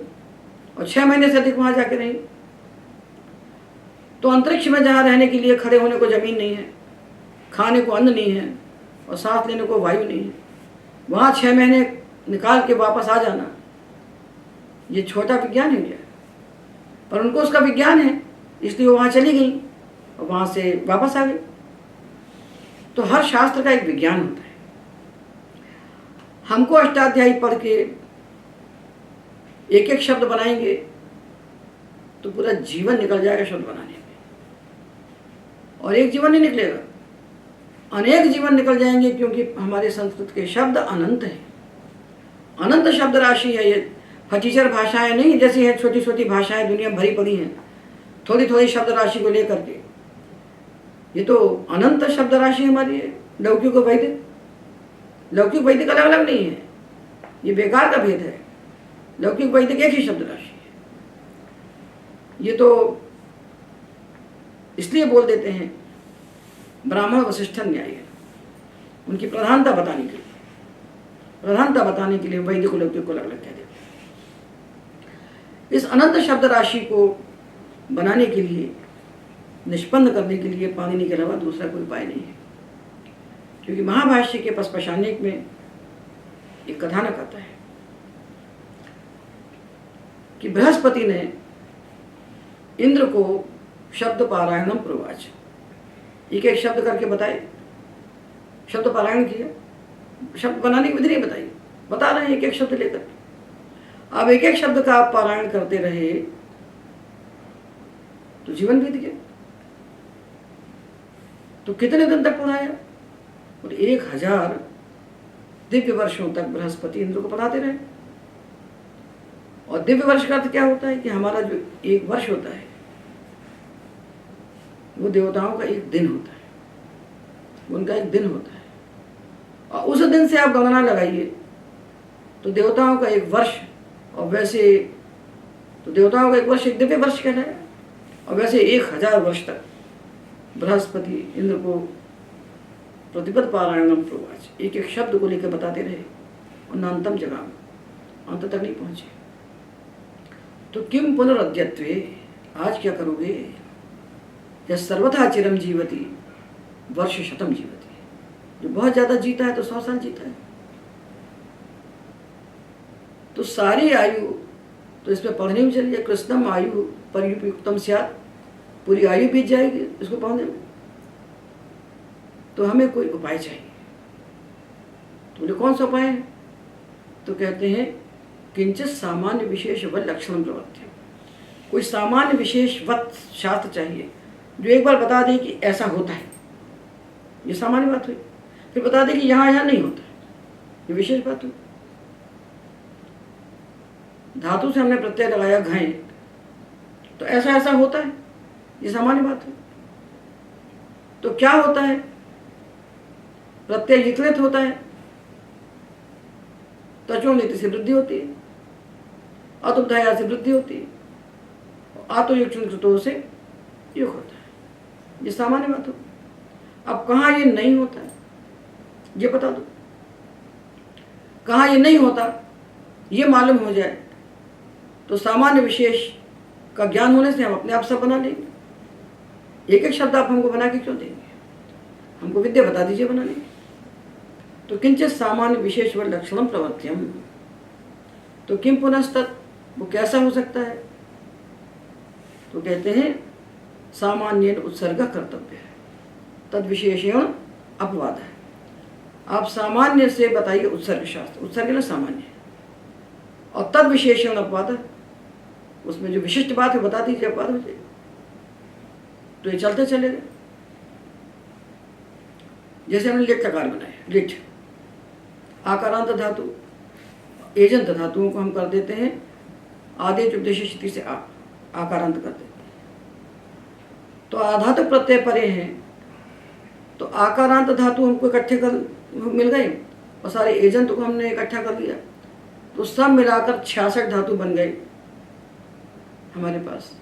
और 6 महीने से अधिक वहां जाके रही। तो अंतरिक्ष में जहाँ रहने के लिए खड़े होने को जमीन नहीं है, खाने को अन्न नहीं है, और सांस लेने को वायु नहीं है, वहाँ 6 महीने निकाल के वापस आ जाना, ये छोटा विज्ञान है क्या? पर उनको उसका विज्ञान है, इसलिए वो वहाँ चली गई और वहाँ से वापस आ गई। तो हर शास्त्र का एक विज्ञान होता है। हमको अष्टाध्यायी पढ़ के एक एक शब्द बनाएंगे तो पूरा जीवन निकल जाएगा शब्द बनाने में, और एक जीवन नहीं निकलेगा, अनेक जीवन निकल जाएंगे, क्योंकि हमारे संस्कृत के शब्द अनंत हैं। अनंत शब्द राशि है ये। फटीचर भाषाएं नहीं जैसी हैं, छोटी छोटी भाषाएं दुनिया भरी पड़ी हैं थोड़ी थोड़ी शब्द राशि को लेकर के। ये तो अनंत शब्द राशि हमारी है। लौकिक और वैदिक, लौकिक वैदिक अलग अलग नहीं है, ये बेकार का भेद है। लौकिक वैदिक एक ही शब्द राशि है। ये तो इसलिए बोल देते हैं ब्राह्मण वशिष्ठ न्याय, उनकी प्रधानता बताने के लिए, प्रधानता बताने के लिए वैदिक को लौकिक को अलग अलग कह देते हैं। इस अनंत शब्द राशि को बनाने के लिए, निष्पन्न करने के लिए पाणिनि के अलावा दूसरा कोई उपाय नहीं है। क्योंकि महाभाष्य के पस्पशानिक में एक कथानक आता है कि बृहस्पति ने इंद्र को शब्द पारायणम प्रोवाच, एक एक शब्द करके बताए, शब्द पारायण किया, शब्द बनाने की विधि नहीं बताई, बता रहे हैं एक एक शब्द लेकर। अब एक एक शब्द का आप पारायण करते रहे तो जीवन बीत गया। तो कितने दिन तक पढ़ाया? और 1000 दिव्य वर्षों तक बृहस्पति इंद्र को पढ़ाते रहे। और दिव्य वर्ष का अर्थ क्या होता है कि हमारा जो एक वर्ष होता है वो देवताओं का एक दिन होता है, उनका एक दिन होता है। और उस दिन से आप गणना लगाइए तो देवताओं का एक वर्ष, और वैसे तो देवताओं का एक वर्ष एक दिव्य वर्ष कहलाया, और वैसे 1000 वर्ष तक बृहस्पति इंद्र को प्रतिपद पारायणम प्रोवाच, एक एक शब्द को लेकर बताते रहे, और नान्तम जगह अंत तक नहीं पहुंचे। तो किम पुनरद्यत्वे, आज क्या करोगे? यह सर्वथा चिरम जीवती वर्ष शतम जीवती, जो बहुत ज्यादा जीता है तो 100 साल जीता है। तो सारी आयु तो इसमें पढ़ने में चलिए, कृष्णम आयु परियुक्तम स्यात्, पूरी आयु बीत जाएगी इसको पढ़ने में। तो हमें कोई उपाय चाहिए। तो बोले कौन सा उपाय है? तो कहते हैं किंचित सामान्य विशेष व लक्षण प्रवृत्ति, कोई सामान्य विशेष वत शास्त्र चाहिए जो एक बार बता दे कि ऐसा होता है, ये सामान्य बात हुई, फिर बता दे कि यहाँ यहाँ नहीं होता है, ये विशेष बात हुई। धातु से हमने प्रत्यय लगाया घाय, तो ऐसा ऐसा होता है, ये सामान्य बात है। तो क्या होता है? प्रत्यय विकलित होता है, तचो नीति से वृद्धि होती है, अतुपधाया से वृद्धि होती है, आतो युक्त से युग होता है। ये सामान्य बात हो। अब कहाँ ये नहीं होता है ये बता दो, कहाँ ये नहीं होता ये मालूम हो जाए तो सामान्य विशेष का ज्ञान होने से हम अपने आप सब बना लेंगे। एक एक शब्द आप हमको बना के क्यों देंगे, हमको विद्या बता दीजिए बनाने की। तो किंचित सामान्य विशेष व लक्षणम प्रवर्त्यम, तो किम पुनस्तत्, वो कैसा हो सकता है? तो कहते हैं सामान्य उत्सर्ग कर्तव्य है, तद विशेषण अपवाद है। आप सामान्य से बताइए उत्सर्ग शास्त्र, उत्सर्ग ना सामान्य, और तद विशेषण अपवाद है, उसमें जो विशिष्ट बात है बता दीजिए, अपवाद हो जाएगा। तो ये चलते चलेगा। जैसे हमने लिट आकार बनाया, लिट आकारांत धातु, एजंत धातुओं को हम कर देते हैं आदेश उपदेश स्थिति से आकारांत कर देते हैं। तो आधातु प्रत्यय परे हैं, तो आकारांत धातु हमको इकट्ठे कर मिल गए और सारे एजंत को हमने इकट्ठा कर लिया, तो सब मिलाकर 66 धातु बन गए। हमारे पास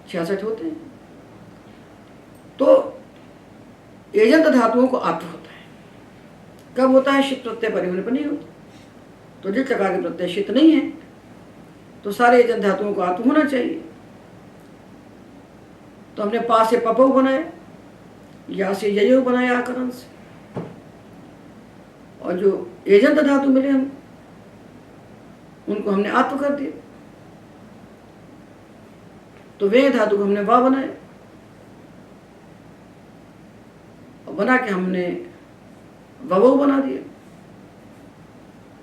66 होते हैं। तो एजंत धातुओं को आत्व होता है। कब होता है? शित प्रत्यय परे होने पर नहीं होता। तो जिस प्रकार के प्रत्यय शित नहीं है तो सारे एजंत धातुओं को आत्व होना चाहिए। तो हमने पा से पपो बनाया, या से ययो बनाया आकरण से, और जो एजंत धातु मिले हम उनको हमने आत्व कर दिया। तो वे धातु को हमने वा बनाया, और बना के हमने ववो बना दिया,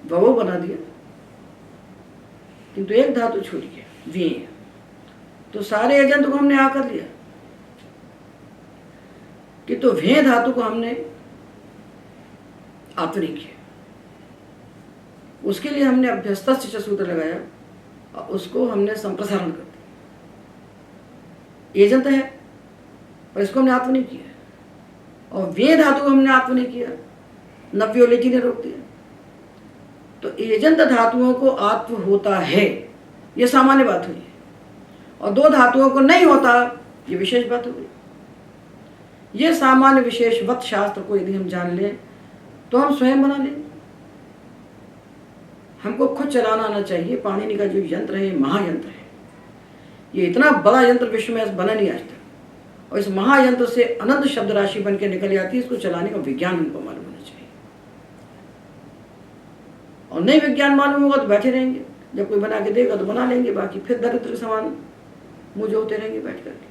ववो बना दिया, किंतु एक धातु छूट गया वे। तो सारे एजंत को हमने आ कर लिया, किंतु वे धातु को हमने आत्व नहीं किया। उसके लिए हमने अभ्यस्तस्य सूत्र लगाया और उसको हमने संप्रसारण कर दिया। एजंत है पर इसको हमने आत्व नहीं किया, और वे धातु को हमने आत्व नहीं किया, नव्योलिटी ने रोक दिया। तो एजंत धातुओं को आत्व होता है, यह सामान्य बात हुई, और दो धातुओं को नहीं होता, ये विशेष बात हो गई। ये सामान्य विशेषवत शास्त्र को यदि हम जान लें तो हम स्वयं बना लें। हमको खुद चलाना आना चाहिए। पाणिनि का जो यंत्र है महायंत्र है, ये इतना बड़ा यंत्र विश्व में बना नहीं आज तक, और इस महायंत्र से अनंत शब्द राशि बन के निकल जाती है। इसको चलाने का विज्ञान हमको मालूम होना चाहिए, और नहीं विज्ञान मालूम होगा तो बैठे रहेंगे, जब कोई बना के देगा तो बना लेंगे, बाकी फिर दरिद्र के समान मुँह जोते रहेंगे बैठ करके।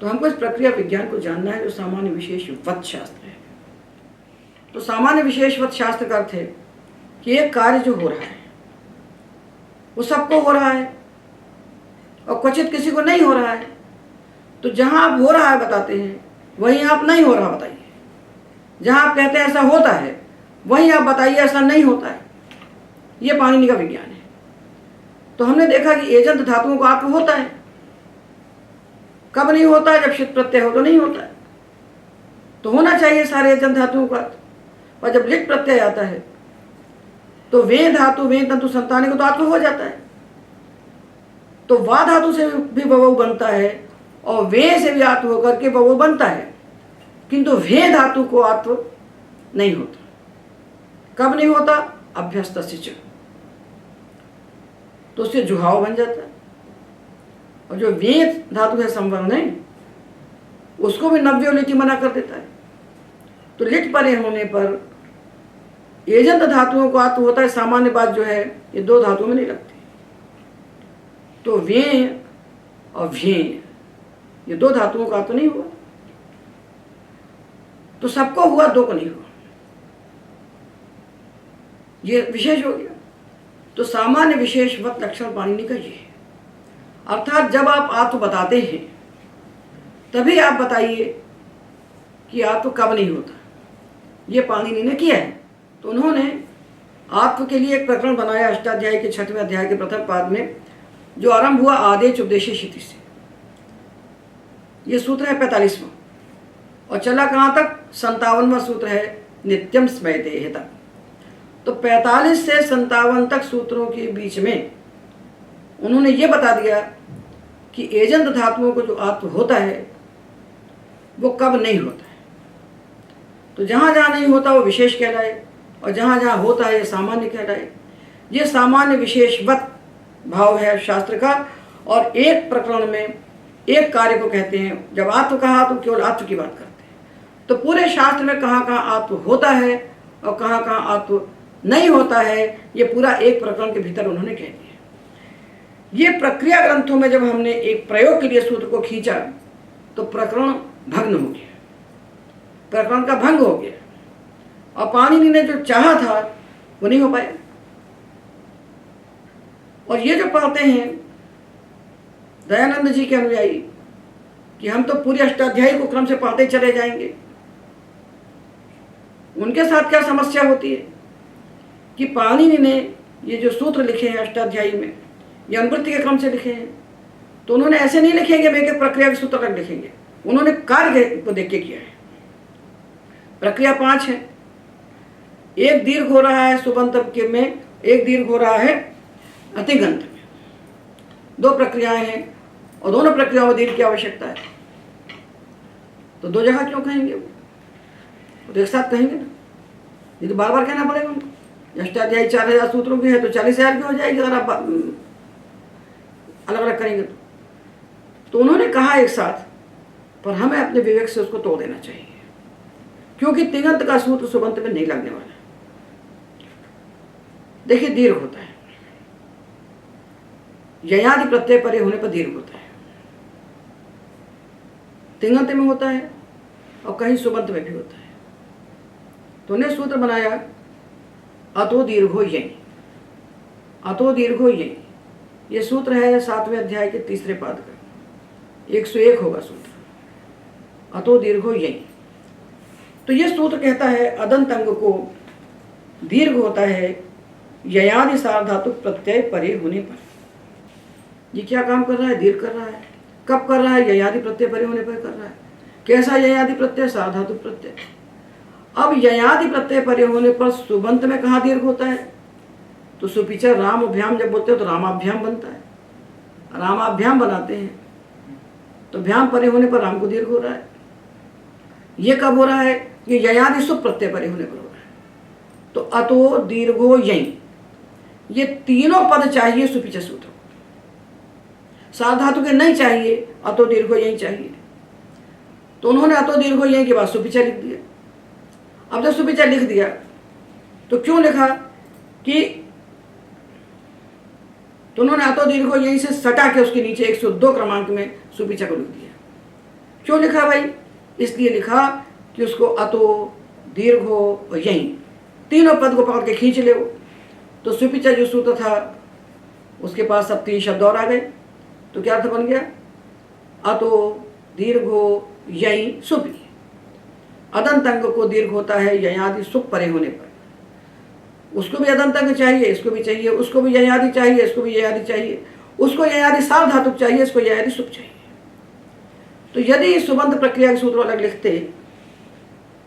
तो हमको इस प्रक्रिया विज्ञान को जानना है, जो सामान्य विशेषवत शास्त्र है। तो सामान्य विशेषवत शास्त्र का अर्थ है कि एक कार्य जो हो रहा है वो सबको हो रहा है, और क्वचित किसी को नहीं हो रहा है। तो जहां आप हो रहा है बताते हैं, वहीं आप नहीं हो रहा बताइए। जहां आप कहते हैं ऐसा होता है, वहीं आप बताइए ऐसा नहीं होता है। ये पाणिनि का विज्ञान है। तो हमने देखा कि एजंत धातुओं का आत्व होता है। कब नहीं होता है? जब शित प्रत्यय हो तो नहीं होता है। तो होना चाहिए सारे एजंत धातुओं का, पर जब लिट प्रत्यय आता है तो वे धातु वे तंतु संताने को तो आत्व हो जाता है। तो वा धातु से भी ववो बनता है, और वे से भी आत्व होकर के ववो बनता है, किंतु वे धातु को आत्व नहीं होता। कब नहीं होता? अभ्यस्तस्य च, तो उससे जुहाव बन जाता है। और जो वे धातु है संवर्ण है, उसको भी नव्योलिटी मना कर देता है। तो लिट परे होने पर एजंत धातुओं को आत्व होता है। सामान्य बात जो है ये दो धातुओं में नहीं लगती। तो वे और भे, ये दो धातुओं का आत्व नहीं हुआ। तो सबको हुआ, दो को नहीं हुआ, ये विशेष हो गया। तो सामान्य विशेषवत लक्षण पाणिनि का ये है। अर्थात जब आप आत्व बताते हैं तभी आप बताइए कि आत्व कब नहीं होता। ये पाणिनि ने किया है। तो उन्होंने आत्व के लिए एक प्रकरण बनाया अष्टाध्याय के 6वें अध्याय के प्रथम पाद में, जो आरंभ हुआ आदेश उपदेश शिति से। ये सूत्र है 45वां। और चला कहाँ तक? 57वां सूत्र है नित्यम स्मयते तक। तो 45 से 57 तक सूत्रों के बीच में उन्होंने ये बता दिया कि एजंत धातुओं को जो आत्व होता है वो कब नहीं होता है। तो जहाँ जहाँ नहीं होता वो विशेष कहलाए, और जहाँ जहाँ होता है ये सामान्य कहलाए। ये सामान्य विशेषवत भाव है शास्त्र का, और एक प्रकरण में एक कार्य को कहते हैं। जब आत्व कहा तो केवल आत्व की बात करते हैं। तो पूरे शास्त्र में कहाँ कहाँ आत्व होता है और कहाँ कहाँ आत्व नहीं होता है, ये पूरा एक प्रकरण के भीतर उन्होंने कह दिया। ये प्रक्रिया ग्रंथों में जब हमने एक प्रयोग के लिए सूत्र को खींचा तो प्रकरण भग्न हो गया, प्रकरण का भंग हो गया, और पाणिनि ने जो चाहा था वो नहीं हो पाया। और ये जो पढ़ते हैं दयानंद जी के अनुयायी कि हम तो पूरी अष्टाध्यायी को क्रम से पढ़ते चले जाएंगे, उनके साथ क्या समस्या होती है कि पाणिनि ने ये जो सूत्र लिखे हैं अष्टाध्यायी में, ये अनुवृत्ति के क्रम से लिखे हैं। तो उन्होंने ऐसे नहीं लिखेंगे मैं एक प्रक्रिया के सूत्र तक लिखेंगे, उन्होंने कार्य को देख के किया है। प्रक्रिया 5 है, एक दीर्घ हो रहा है सुबंत के में, एक दीर्घ हो रहा है अतिगंत में। 2 प्रक्रियाएं हैं और दोनों प्रक्रियाओं में दीर्घ की आवश्यकता है। तो 2 जगह क्यों कहेंगे वो? तो एक साथ कहेंगे ना, ये तो बार बार कहना पड़ेगा उनको। अष्टाध्यायी 4000 सूत्रों की है तो 40,000 की हो जाएगी अगर आप अलग अलग करेंगे तो उन्होंने कहा एक साथ, पर हमें अपने विवेक से उसको तोड़ देना चाहिए, क्योंकि तिङन्त का सूत्र सुबंत में नहीं लगने वाला। देखिए दीर्घ होता है, ययादि प्रत्यय परे होने पर दीर्घ होता है, तिङन्त में होता है और कहीं सुबंत में भी होता है। तो उन्हें सूत्र बनाया अतो दीर्घो यኝ, अतो दीर्घो यኝ। ये सूत्र है 7वें अध्याय के 3रे पाद का, 101 होगा सूत्र, अतो दीर्घो यኝ। तो ये सूत्र कहता है अदंत अंग को दीर्घ होता है ययादि सार्वधातुक प्रत्यय परे होने पर। ये क्या काम कर रहा है? दीर्घ कर रहा है। कब कर रहा है? ययादि प्रत्यय परे होने पर कर रहा है। कैसा ययादि प्रत्यय? सार्वधातुक प्रत्यय। अब ययादि प्रत्यय परे होने पर सुबंत में कहाँ दीर्घ होता है? तो सुपिचा राम अभ्याम जब बोलते हो तो रामाभ्याम बनता है, रामाभ्याम बनाते हैं, तो भ्याम परे होने पर राम को दीर्घ हो रहा है। ये कब हो रहा है? ये ययादि सुप प्रत्यय परे होने पर हो रहा है। तो अतो दीर्घो यኝ, ये तीनों पद चाहिए सुपिचा सूत्र। सार्वधातु के नहीं चाहिए, अतो दीर्घो यኝ चाहिए। तो उन्होंने अतो दीर्घो यኝ के बाद सुपिचा लिख दिया। अब जब सुपिचा लिख दिया तो क्यों लिखा कि, तो उन्होंने अतो दीर्घो यहीं से सटा के उसके नीचे 102 क्रमांक में सुपिचा को लिख दिया। क्यों लिखा भाई? इसलिए लिखा कि उसको अतो दीर्घो और यहीं तीनों पद को पकड़ के खींच ले। तो सुपिचा जो सूत्र था उसके पास अब 3 शब्द और आ गए। तो क्या अर्थ बन गया? अतो दीर्घो यኝ सुपि। अदंत अंग को दीर्घ होता है ययादि सुप परे होने पर। उसको भी अदंत अंग चाहिए, इसको भी चाहिए, उसको भी ययादि चाहिए, इसको भी ययादि चाहिए, उसको ययादि सार्वधातुक चाहिए, इसको ययादि सुप चाहिए। तो यदि सुबंत प्रक्रिया के सूत्र अलग लिखते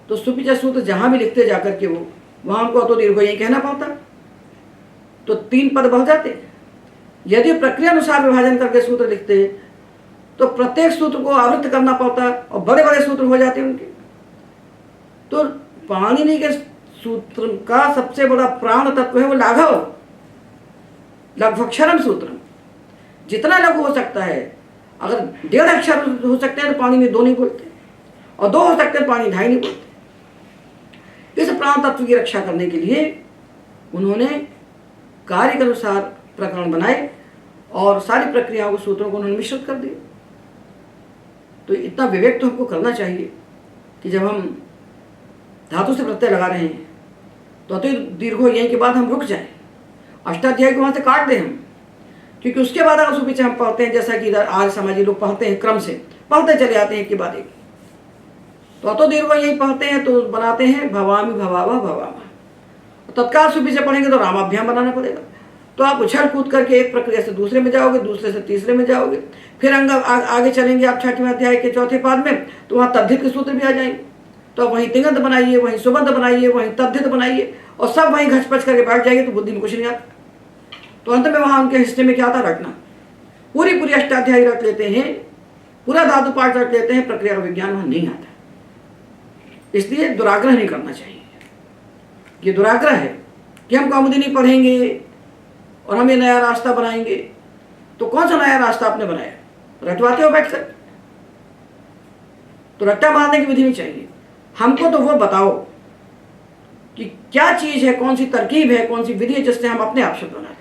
तो सुपिचा सूत्र जहां भी लिखते जाकर के वो वहां हमको अतो दीर्घो यኝ कहना पड़ता, तो 3 पद बढ़ जाते। यदि प्रक्रिया अनुसार विभाजन करके सूत्र लिखते तो प्रत्येक सूत्र को आवृत्त करना पड़ता और बड़े बड़े सूत्र हो जाते उनके। तो पाणिनि के सूत्र का सबसे बड़ा प्राण तत्व है वो लाघव, लघ्वक्षरम सूत्र। जितना लघु हो सकता है, अगर 1.5 अक्षर हो सकते हैं तो पाणिनि 2 नहीं बोलते, और 2 हो सकते हैं पाणिनि 2.5 नहीं बोलते। इस प्राण तत्व की रक्षा करने के लिए उन्होंने कार्य के अनुसार प्रकरण बनाए और सारी प्रक्रियाओं के सूत्रों को उन्होंने मिश्रित कर दिए। तो इतना विवेक तो हमको करना चाहिए कि जब हम धातु से प्रत्यय लगा रहे हैं तो अतो दीर्घो यኝ के बाद हम रुक जाएं, अष्टाध्यायी को वहाँ से काट दें हम, क्योंकि उसके बाद अगर सुपिचा हम पढ़ते हैं जैसा कि इधर आज समाजी लोग पढ़ते हैं, क्रम से पढ़ते चले आते हैं एक के बाद एक। तो अतो दीर्घो यኝ पढ़ते हैं तो बनाते हैं भवामी भवावा भवामा, तत्काल सुपिचा पढ़ेंगे तो रामाभ्याम बनाना पड़ेगा। तो आप उछल कूद करके एक प्रक्रिया से दूसरे में जाओगे, दूसरे से तीसरे में जाओगे, फिर आगे चलेंगे आप 6वें अध्याय के 4थे पाद में, तो वहाँ तद्धित के सूत्र भी आ जाएंगे। तो आप वहीं तिङंत बनाइए, वहीं सुबंध बनाइए, वहीं तद्धित बनाइए, और सब वहीं घचपच करके बैठ जाएंगे, तो बुद्धि में कुछ नहीं आता। तो अंत में वहाँ उनके हिस्से में क्या था? रटना। पूरी अष्टाध्यायी रट लेते हैं, पूरा धातु पाठ रट लेते हैं, प्रक्रिया का विज्ञान वहाँ नहीं आता। इसलिए दुराग्रह नहीं करना चाहिए। ये दुराग्रह है कि हम कौमुदी नहीं पढ़ेंगे और हम ये नया रास्ता बनाएंगे। तो कौन सा नया रास्ता आपने बनाया? रटवाते हो बैठकर? तो रट्टा मारने की विधि नहीं चाहिए हमको। तो वो बताओ कि क्या चीज है, कौन सी तरकीब है, कौन सी विधि है जिससे हम अपने आप शब्द बना लें।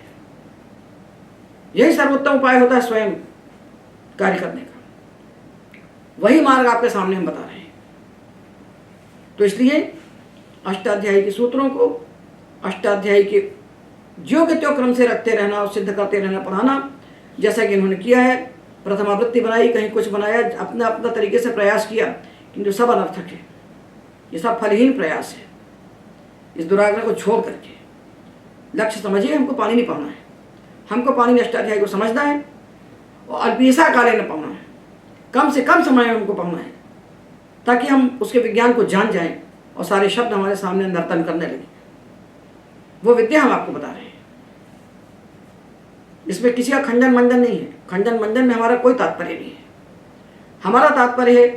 यही सर्वोत्तम उपाय होता है स्वयं कार्य करने का। वही मार्ग आपके सामने हम बता रहे हैं। तो इसलिए अष्टाध्यायी के सूत्रों को अष्टाध्यायी के ज्यों के त्यों क्रम से रखते रहना और सिद्ध करते रहना, पढ़ाना, जैसा कि इन्होंने किया है। प्रथमावृत्ति बनाई, कहीं कुछ बनाया, अपना अपना तरीके से प्रयास किया, किंतु सब अनर्थक है। ये सब फलहीन प्रयास है। इस दुराग्रह को छोड़ करके लक्ष्य समझिए, हमको पानी नहीं पढ़ना है, हमको पानी अष्टाध्यायी को समझना है और अल्पीसा काले न पढ़ना है। कम से कम समय में हमको पढ़ना है ताकि हम उसके विज्ञान को जान जाएं और सारे शब्द हमारे सामने नर्तन करने लगे। वो विद्या हम आपको बता रहे हैं। इसमें किसी का खंडन मंडन नहीं है। खंडन मंडन में हमारा कोई तात्पर्य नहीं है। हमारा तात्पर्य है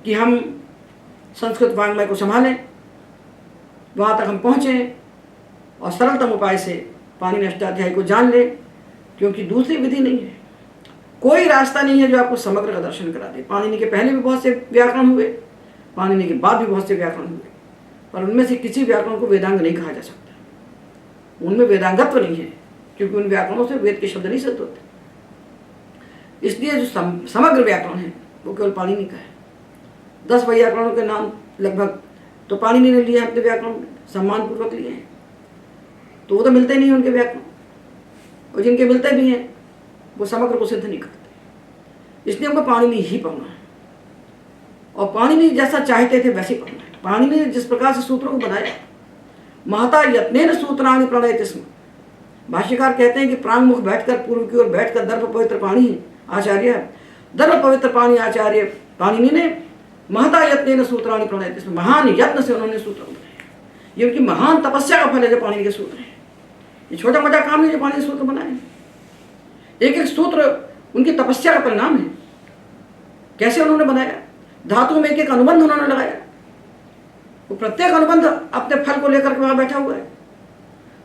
कि हम संस्कृत वाङ्मय को संभालें, वहाँ तक हम पहुँचें और सरलतम उपाय से पाणिनि अष्टाध्यायी को जान लें, क्योंकि दूसरी विधि नहीं है। कोई रास्ता नहीं है जो आपको समग्र का दर्शन करा दे। पाणिनि के पहले भी बहुत से व्याकरण हुए, पाणिनि के बाद भी बहुत से व्याकरण हुए, पर उनमें से किसी व्याकरण को वेदांग नहीं कहा जा सकता। उनमें वेदांगत्व नहीं है, क्योंकि उन व्याकरणों से वेद के शब्द नहीं सिद्ध होते। इसलिए जो समग्र व्याकरण है वो केवल पाणिनि का है। 10 व्याकरणों के नाम लगभग तो पाणिनि ने लिए, अपने व्याकरण सम्मानपूर्वक लिए हैं। तो वो तो मिलते नहीं उनके व्याकरण, और जिनके मिलते भी हैं वो समग्र को सिद्ध नहीं करते। इसलिए हमको पाणिनि ही पढ़ना है, और पाणिनि जैसा चाहते थे वैसे ही पढ़ना है। पाणिनि ने जिस प्रकार से सूत्रों को बनाया, महता यत्नेन सूत्राणि प्रणयति स्म। भाष्यकार कहते हैं कि प्रांग मुख बैठकर, पूर्व की ओर बैठकर दर्भ पवित्र पाणि आचार्य, दर्भ पवित्र पाणि आचार्य पाणिनि ने महता यत्नेन सूत्राणि प्रणयति स्म। महान यत्न से उन्होंने सूत्र बनाए। ये उनकी महान तपस्या का फल है जो पाणिनि के सूत्र हैं। ये छोटा मोटा काम नहीं जो पाणिनि सूत्र बनाए। एक एक सूत्र उनकी तपस्या का परिणाम है। कैसे उन्होंने बनाया? धातु में एक एक अनुबंध उन्होंने लगाया। वो प्रत्येक अनुबंध अपने फल को लेकर के वहां बैठा हुआ है।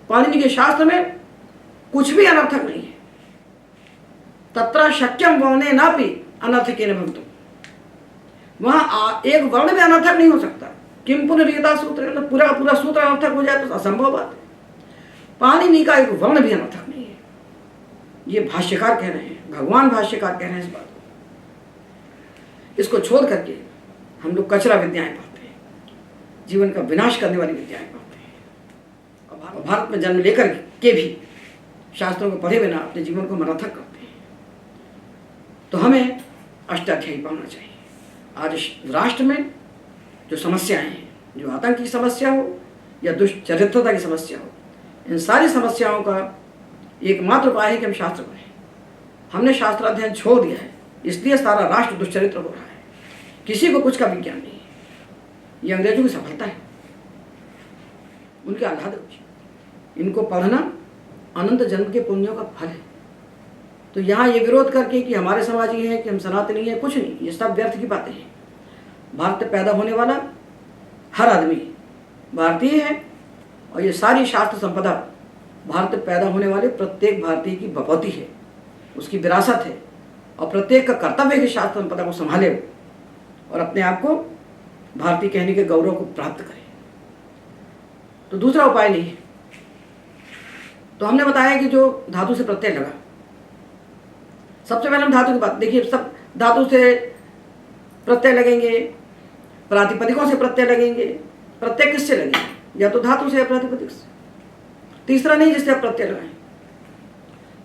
पाणिनि के शास्त्र में कुछ भी अनर्थक नहीं है। तत्र शक्यम वर्णे नापि अनर्थकेन भवितुम। वहां एक वर्ण भी अनर्थक नहीं हो सकता। किम पुनरीयता सूत्र, पूरा पूरा सूत्र अनर्थक हो जाए तो असंभव बात है। पाणिनि का एक वर्ण भी अनर्थक नहीं है। ये भाष्यकार कह रहे हैं, भगवान भाष्यकार कह रहे हैं इस बात को। इसको छोड़ करके हम लोग कचरा विद्याएं पढ़ते हैं, जीवन का विनाश करने वाली विद्याएं पढ़ते हैं, और भारत में जन्म लेकर के भी शास्त्रों को पढ़े बिना अपने जीवन को मनर्थक करते हैं। तो हमें अष्टाध्यायी पढ़ना चाहिए। आज इस राष्ट्र में जो समस्याएं हैं, जो आतंक की समस्या हो या दुष्चरित्रता की समस्या हो, इन सारी समस्याओं का एकमात्र उपाय है कि हम शास्त्र पढ़ें। हमने शास्त्र अध्ययन छोड़ दिया है, इसलिए सारा राष्ट्र दुष्चरित्र हो रहा है। किसी को कुछ का विज्ञान नहीं है। ये अंग्रेजों की सफलता है, उनके आह्लाद। इनको पढ़ना अनंत जन्म के पुण्यों का फल है। तो यहाँ ये विरोध करके कि हमारे समाज ये है, कि हम सनातनी है, कुछ नहीं, ये सब व्यर्थ की बातें हैं। भारत में पैदा होने वाला हर आदमी भारतीय है, और ये सारी शास्त्र संपदा भारत में पैदा होने वाले प्रत्येक भारतीय की बपौती है, उसकी विरासत है। और प्रत्येक का कर्तव्य है कि शास्त्र संपदा को संभाले और अपने आप को भारतीय कहने के गौरव को प्राप्त करे। तो दूसरा उपाय नहीं है। तो हमने बताया कि जो धातु से प्रत्यय लगा, सबसे पहले हम धातु की बात देखिए। सब धातु से प्रत्यय लगेंगे, प्रातिपदिकों से प्रत्यय लगेंगे। प्रत्यय किससे लगेंगे? या तो धातु से या प्रातिपदिक से, तीसरा नहीं जिससे आप प्रत्यय लगाएं।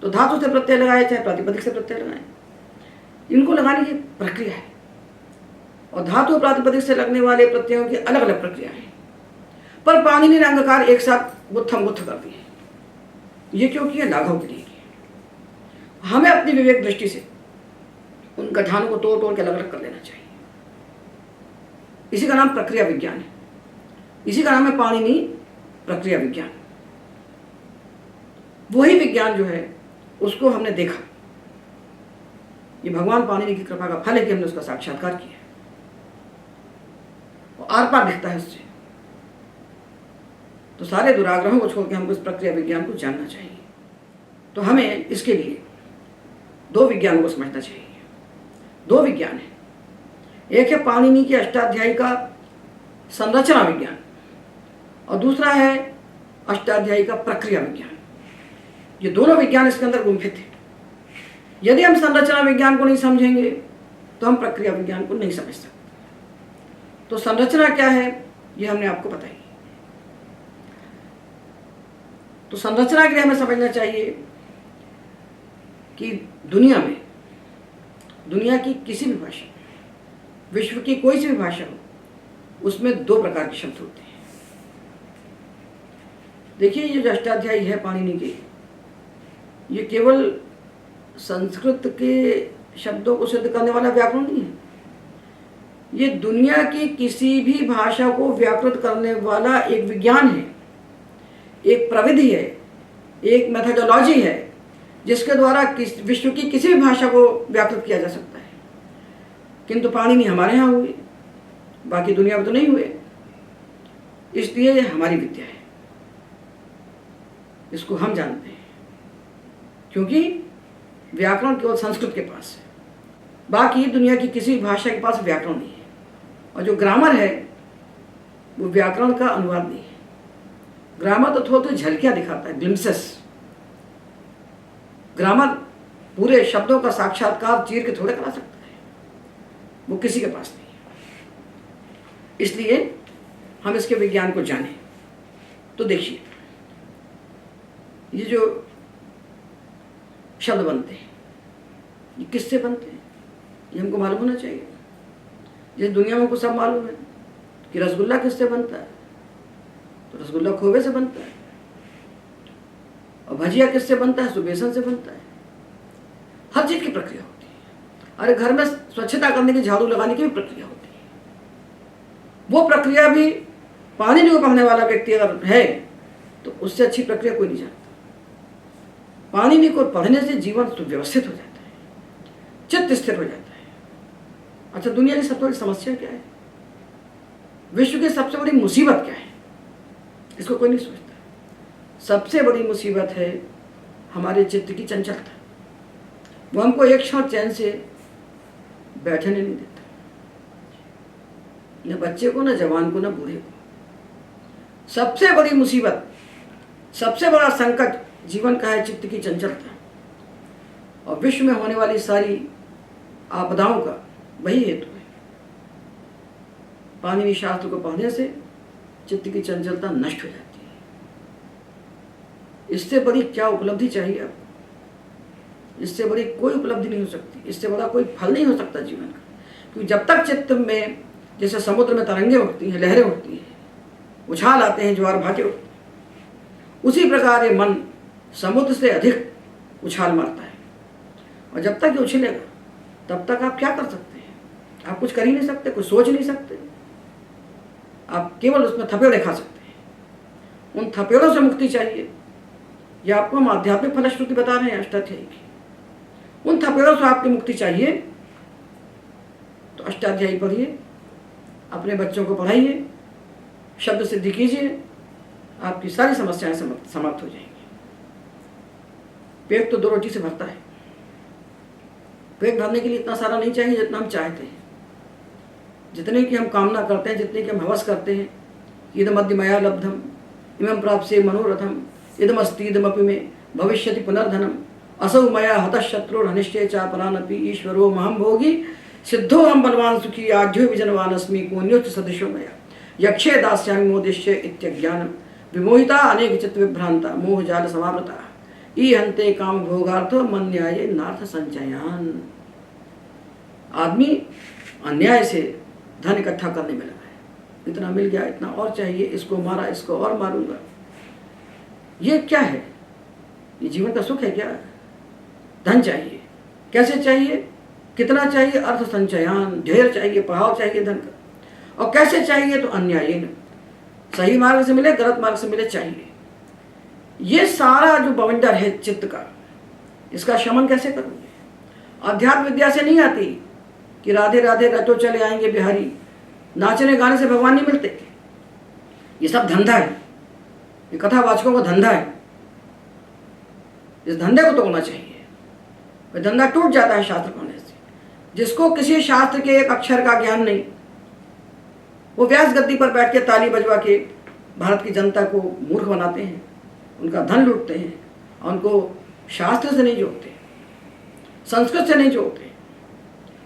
तो धातु से प्रत्यय लगाए चाहे प्रातिपदिक से प्रत्यय लगाएं, इनको लगाने की प्रक्रिया है। और धातु और प्रातिपदिक से लगने वाले प्रत्ययों की अलग अलग प्रक्रिया है। पर पाणिनि ने अंगकार एक साथ गुत्थम गुत्थ कर दिए। ये क्यों किया? लाघव के लिए किया। हमें अपनी विवेक दृष्टि से उन गठानों को तोड़ तोड़ के अलग अलग कर लेना चाहिए। इसी का नाम प्रक्रिया विज्ञान है, इसी का नाम है पाणिनि प्रक्रिया विज्ञान। वही विज्ञान जो है उसको हमने देखा, ये भगवान पाणिनि की कृपा का फल है कि हमने उसका साक्षात्कार किया और आर पार दिखता है उससे। तो सारे दुराग्रहों को छोड़ के हमको इस प्रक्रिया विज्ञान को जानना चाहिए। तो हमें इसके लिए दो विज्ञानों को समझना चाहिए। दो विज्ञान है, एक है पाणिनि के अष्टाध्यायी का संरचना विज्ञान और दूसरा है अष्टाध्यायी का प्रक्रिया विज्ञान। ये दोनों विज्ञान इसके अंदर गुंफित है। यदि हम संरचना विज्ञान को नहीं समझेंगे तो हम प्रक्रिया विज्ञान को नहीं समझ सकते। तो संरचना क्या है ये हमने आपको बताई। तो संरचना के लिए हमें समझना चाहिए कि दुनिया में, दुनिया की किसी भी भाषा, विश्व की कोई सी भी भाषा हो, उसमें दो प्रकार के शब्द होते हैं। देखिए ये जो अष्टाध्यायी है पाणिनि की, ये केवल संस्कृत के शब्दों को सिद्ध करने वाला व्याकरण नहीं है, ये दुनिया की किसी भी भाषा को व्याकृत करने वाला एक विज्ञान है, एक प्रविधि है, एक मेथोडोलॉजी है जिसके द्वारा विश्व की किसी भी भाषा को व्याकृत किया जा सकता है। किंतु पाणिनि हमारे यहाँ हुए, बाकी दुनिया में तो नहीं हुए, इसलिए ये हमारी विद्या है, इसको हम जानते हैं। क्योंकि व्याकरण केवल संस्कृत के पास है, बाकी दुनिया की किसी भी भाषा के पास व्याकरण नहीं है। और जो ग्रामर है वो व्याकरण का अनुवाद नहीं है। ग्रामर तो थोड़ी झलकियाँ दिखाता है, ग्लिम्सेस। ग्रामर पूरे शब्दों का साक्षात्कार चीर के थोड़े करा सकता है, वो किसी के पास नहीं है। इसलिए हम इसके विज्ञान को जानें। तो देखिए ये जो शब्द बनते हैं ये किससे बनते हैं ये हमको मालूम होना चाहिए। ये दुनिया में को सब मालूम है कि रसगुल्ला किससे बनता है, तो रसगुल्ला खोवे से बनता है। और भजिया किससे बनता है, तो बेसन से बनता है। हर चीज की प्रक्रिया होती है। अरे घर में स्वच्छता करने की, झाड़ू लगाने की भी प्रक्रिया होती है। वो प्रक्रिया भी पाणिनि को पढ़ने वाला व्यक्ति अगर है तो उससे अच्छी प्रक्रिया कोई नहीं जानता। पाणिनि को पढ़ने से जीवन सुव्यवस्थित हो जाता है, चित्त स्थिर हो जाता है। अच्छा, दुनिया की सबसे बड़ी समस्या क्या है, विश्व की सबसे बड़ी मुसीबत क्या है, इसको कोई नहीं सोचता। सबसे बड़ी मुसीबत है हमारे चित्त की चंचलता। वो हमको एक क्षण चैन से बैठने नहीं देता, न बच्चे को, न जवान को, न बूढ़े को। सबसे बड़ी मुसीबत, सबसे बड़ा संकट जीवन का है चित्त की चंचलता। और विश्व में होने वाली सारी आपदाओं का वही हेतु है। पाणिनि शास्त्र को पढ़ने से चित्त की चंचलता नष्ट हो जाती है। इससे बड़ी क्या उपलब्धि चाहिए आपको? इससे बड़ी कोई उपलब्धि नहीं हो सकती, इससे बड़ा कोई फल नहीं हो सकता जीवन का। क्योंकि जब तक चित्त में, जैसे समुद्र में तरंगे उठती हैं, लहरें उठती हैं, उछाल आते हैं, ज्वार भाटे उठते हैं, उसी प्रकार ये मन समुद्र से अधिक उछाल मारता है। और जब तक ये उछलेगा तब तक आप क्या कर सकते हैं? आप कुछ कर ही नहीं सकते, कुछ सोच नहीं सकते। आप केवल उसमें थपेड़े खा सकते हैं। उन थपेड़ों से मुक्ति चाहिए, यह आपको हम आध्यात्मिक फलश्रुति बता रहे हैं अष्टाध्यायी की। उन थपेड़ों से आपकी मुक्ति चाहिए तो अष्टाध्यायी पढ़िए, अपने बच्चों को पढ़ाइए, शब्द सिद्धि कीजिए, आपकी सारी समस्याएं समाप्त हो जाएंगी। पेट तो 2 रोटी से भरता है, पेट भरने के लिए इतना सारा नहीं चाहिए जितना हम चाहते हैं, जितने की हम कामना करते हैं, जितने की हम हवस करते हैं। इदमद्य मया लब्धम इमं प्राप्स्ये मनोरथम इदमस्ति इदमपि मे भविष्यति पुनर्धनम असौ मया हतः शत्रुरनिष्टे चापरानपि ईश्वरो महं भोगी सिद्धो हम बलवान सुखी आढ्यो विजनवान अस्मि कोन्योच्च सदृशो मया यक्षे दास्यामि मोदिष्ये इत्यज्ञानम विमोहिता अनेक चित्त विभ्रांता मोह जाल समावृता ईहन्ते काम भोगार्थो मन्याये नार्थ संचयान। आदमी अन्याय से धन इकट्ठा करने में लगा है। इतना मिल गया, इतना और चाहिए, इसको मारा, इसको और मारूंगा। ये क्या है? ये जीवन का सुख है क्या? धन चाहिए, कैसे चाहिए, कितना चाहिए? अर्थ संचयान, ढेर चाहिए, प्रभाव चाहिए धन का। और कैसे चाहिए? तो अन्याय न, सही मार्ग से मिले, गलत मार्ग से मिले, चाहिए। ये सारा जो बवंडर है चित्त का, इसका शमन कैसे करोगे? अध्यात्म विद्या से नहीं आती कि राधे राधे रटो चले आएंगे बिहारी, नाचने गाने से भगवान नहीं मिलते। ये सब धंधा है, ये कथावाचकों का धंधा है। इस धंधे को तोड़ना चाहिए। वह धंधा टूट जाता है शास्त्र पढ़ने से। जिसको किसी शास्त्र के एक अक्षर का ज्ञान नहीं, वो व्यास गद्दी पर बैठ के ताली बजवा के भारत की जनता को मूर्ख बनाते हैं, उनका धन लूटते हैं और उनको शास्त्र से नहीं जोड़ते, संस्कृत से नहीं जोड़ते।